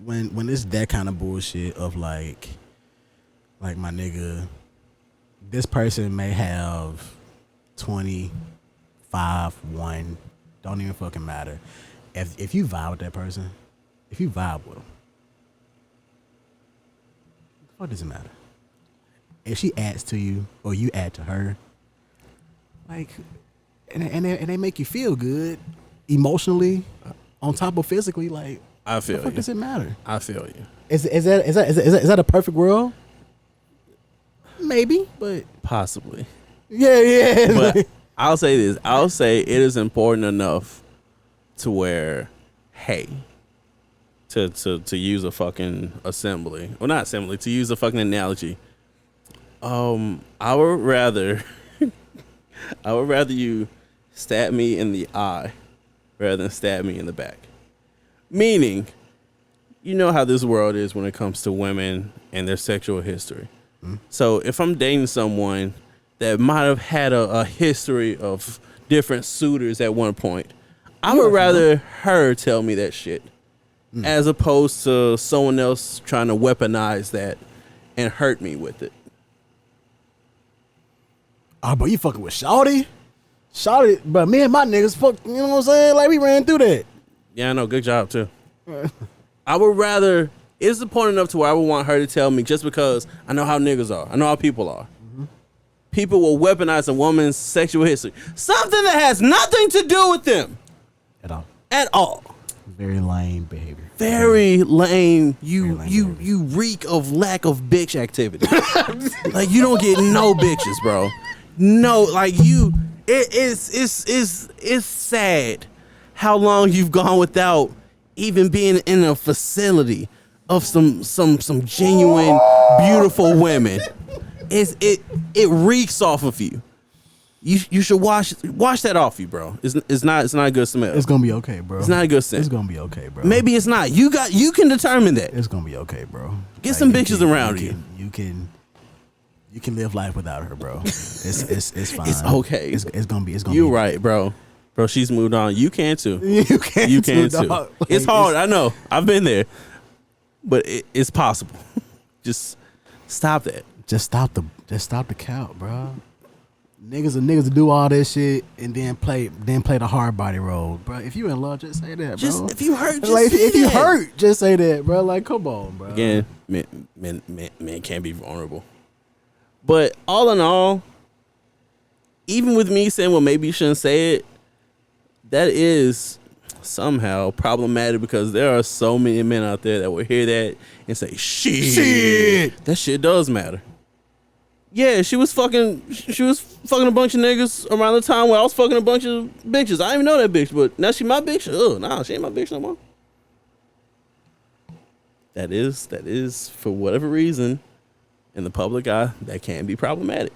that kind of bullshit of like my nigga, this person may have 25, 1, don't even fucking matter. If you vibe with that person, if you vibe with them, what does it matter? If she adds to you or you add to her, like, and they make you feel good emotionally, on top of physically. Like, I feel what does it matter? I feel you. Is that a perfect world? Maybe, but possibly. Yeah. But I'll say this. I'll say it is important enough to where, hey, to use a fucking assembly, or not assembly, to use a fucking analogy. I would rather you stab me in the eye rather than stab me in the back. Meaning, you know how this world is when it comes to women and their sexual history. Mm-hmm. So if I'm dating someone that might have had a history of different suitors at one point, I would rather her tell me that shit as opposed to someone else trying to weaponize that and hurt me with it. Oh, but you fucking with Shawty? Shawty, but me and my niggas fuck, you know what I'm saying? Like, we ran through that. Yeah, I know. Good job, too. I would rather, it's important enough to where I would want her to tell me, just because I know how niggas are. I know how people are. Mm-hmm. People will weaponize a woman's sexual history. Something that has nothing to do with them. At all. Very lame behavior. Very lame. You reek of lack of bitch activity. Like, you don't get no bitches, bro. No, like it's sad how long you've gone without even being in a facility of some genuine beautiful women. It reeks off of you. You should wash that off you, bro. It's not a good smell. It's gonna be okay, bro. It's not a good scent. It's gonna be okay, bro. Maybe it's not. You can determine that. It's gonna be okay, bro. Get like, some bitches around you. You can live life without her, bro. It's fine. It's okay. It's gonna be. You're right, bro. Bro, she's moved on. You can too. You can too. Like, it's hard. I know. I've been there, but it's possible. Just stop that. Just stop the count, bro. Niggas do all that shit and then play the hard body role, bro. If you in love, just say that, bro. If you hurt, just like say if you hurt, just say that, bro. Like, come on, bro. Again, men can't be vulnerable. But all in all, even with me saying, well, maybe you shouldn't say it, that is somehow problematic because there are so many men out there that will hear that and say, shit. That shit does matter. Yeah, she was fucking a bunch of niggas around the time where I was fucking a bunch of bitches. I didn't even know that bitch, but now she my bitch. Oh, nah, she ain't my bitch no more. that is for whatever reason in the public eye that can be problematic.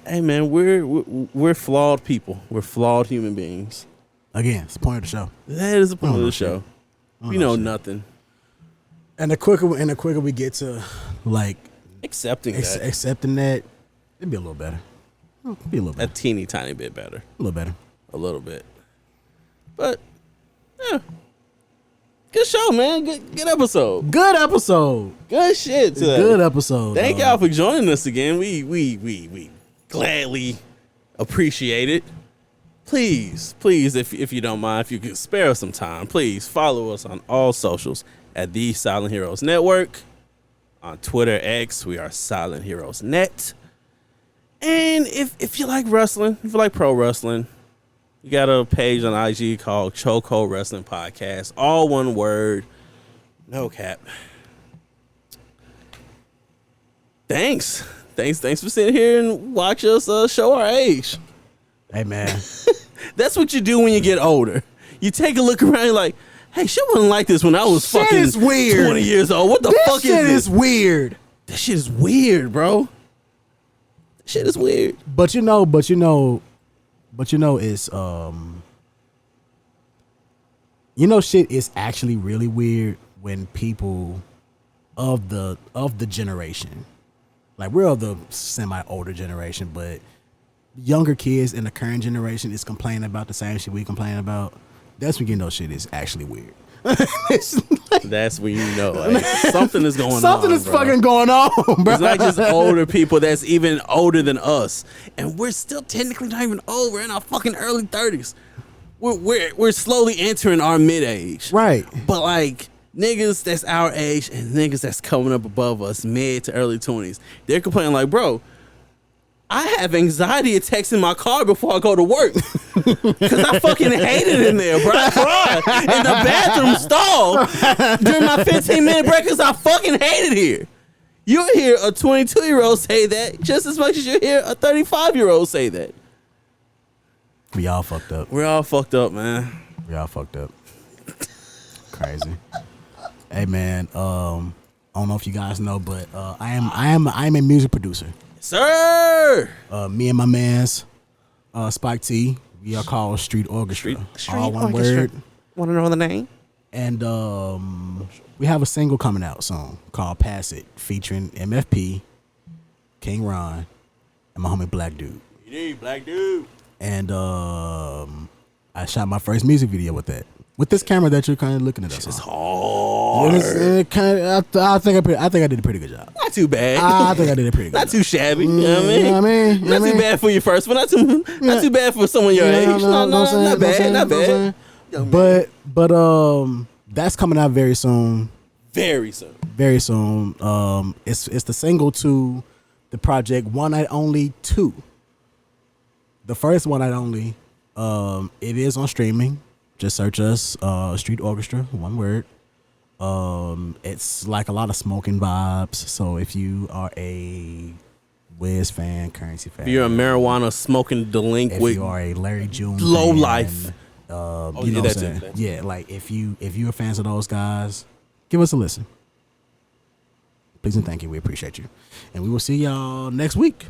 Hey man, we're flawed people. We're flawed human beings. Again, it's the point of the show. That is the point of the show. We know nothing. And the quicker we get to like accepting that, it'd be a little better. It'd be a little better. A teeny tiny bit better. A little better. A little bit. But yeah. Good show, man. Good episode. Good episode. Good shit today. Good episode. Thank y'all for joining us again. We gladly appreciate it. Please, if you don't mind, if you could spare us some time, please follow us on all socials at the Silent Heroes Network. On Twitter, X, we are Silent Heroes Net. And if you like wrestling, if you like pro wrestling, you got a page on IG called Chokehold Wrestling Podcast. All one word. No cap. Thanks for sitting here and watch us show our age. Hey, man. That's what you do when you get older. You take a look around, you're like, hey, shit wasn't like this when I was fucking 20 years old. What the fuck is this? This shit is weird. That shit is weird, bro. That shit is weird. But you know, it's shit is actually really weird when people of the generation, like we're of the semi-older generation, but younger kids in the current generation is complaining about the same shit we complain about. That's when you know shit is actually weird. That's when you know like, something is going on. Something is fucking going on, bro. It's not just older people that's even older than us, and we're still technically not even old. We're in our fucking early 30s. We're slowly entering our mid-age, right? But like niggas that's our age and niggas that's coming up above us, mid to early 20s, they're complaining like, bro, I have anxiety attacks in my car before I go to work because I fucking hate it in there, bro. I cry in the bathroom stall during my 15-minute break because I fucking hate it here. You'll hear a 22-year-old say that just as much as you hear a 35-year-old say that. We all fucked up. We're all fucked up, man. We all fucked up. Crazy. Hey, man. I don't know if you guys know, but I am a music producer. Sir, me and my man's Spike T, we are called Street Orchestra. All one word. Want to know the name? And we have a single coming out soon called Pass It, featuring MFP, King Ron, and my homie Black Dude. Black Dude. And I shot my first music video with that. With this camera that you're kind of looking at us It's on. hard. I think I did a pretty good job. Not too bad. I think I did a pretty good Not job. too shabby. You know what I mean? Not too bad for your first one. Not too bad for someone your age. Not bad. But that's coming out very soon. Very soon. Very soon. It's the single to the project One Night Only 2. The first One Night Only. It is on streaming. Just search us, Street Orchestra, one word. It's like a lot of smoking vibes. So if you are a Wiz fan, Currency fan, if you're a marijuana smoking delinquent, if you are a Larry June low fan, life, you know what I'm saying? Yeah, like if you're fans of those guys, give us a listen. Please and thank you. We appreciate you, and we will see y'all next week.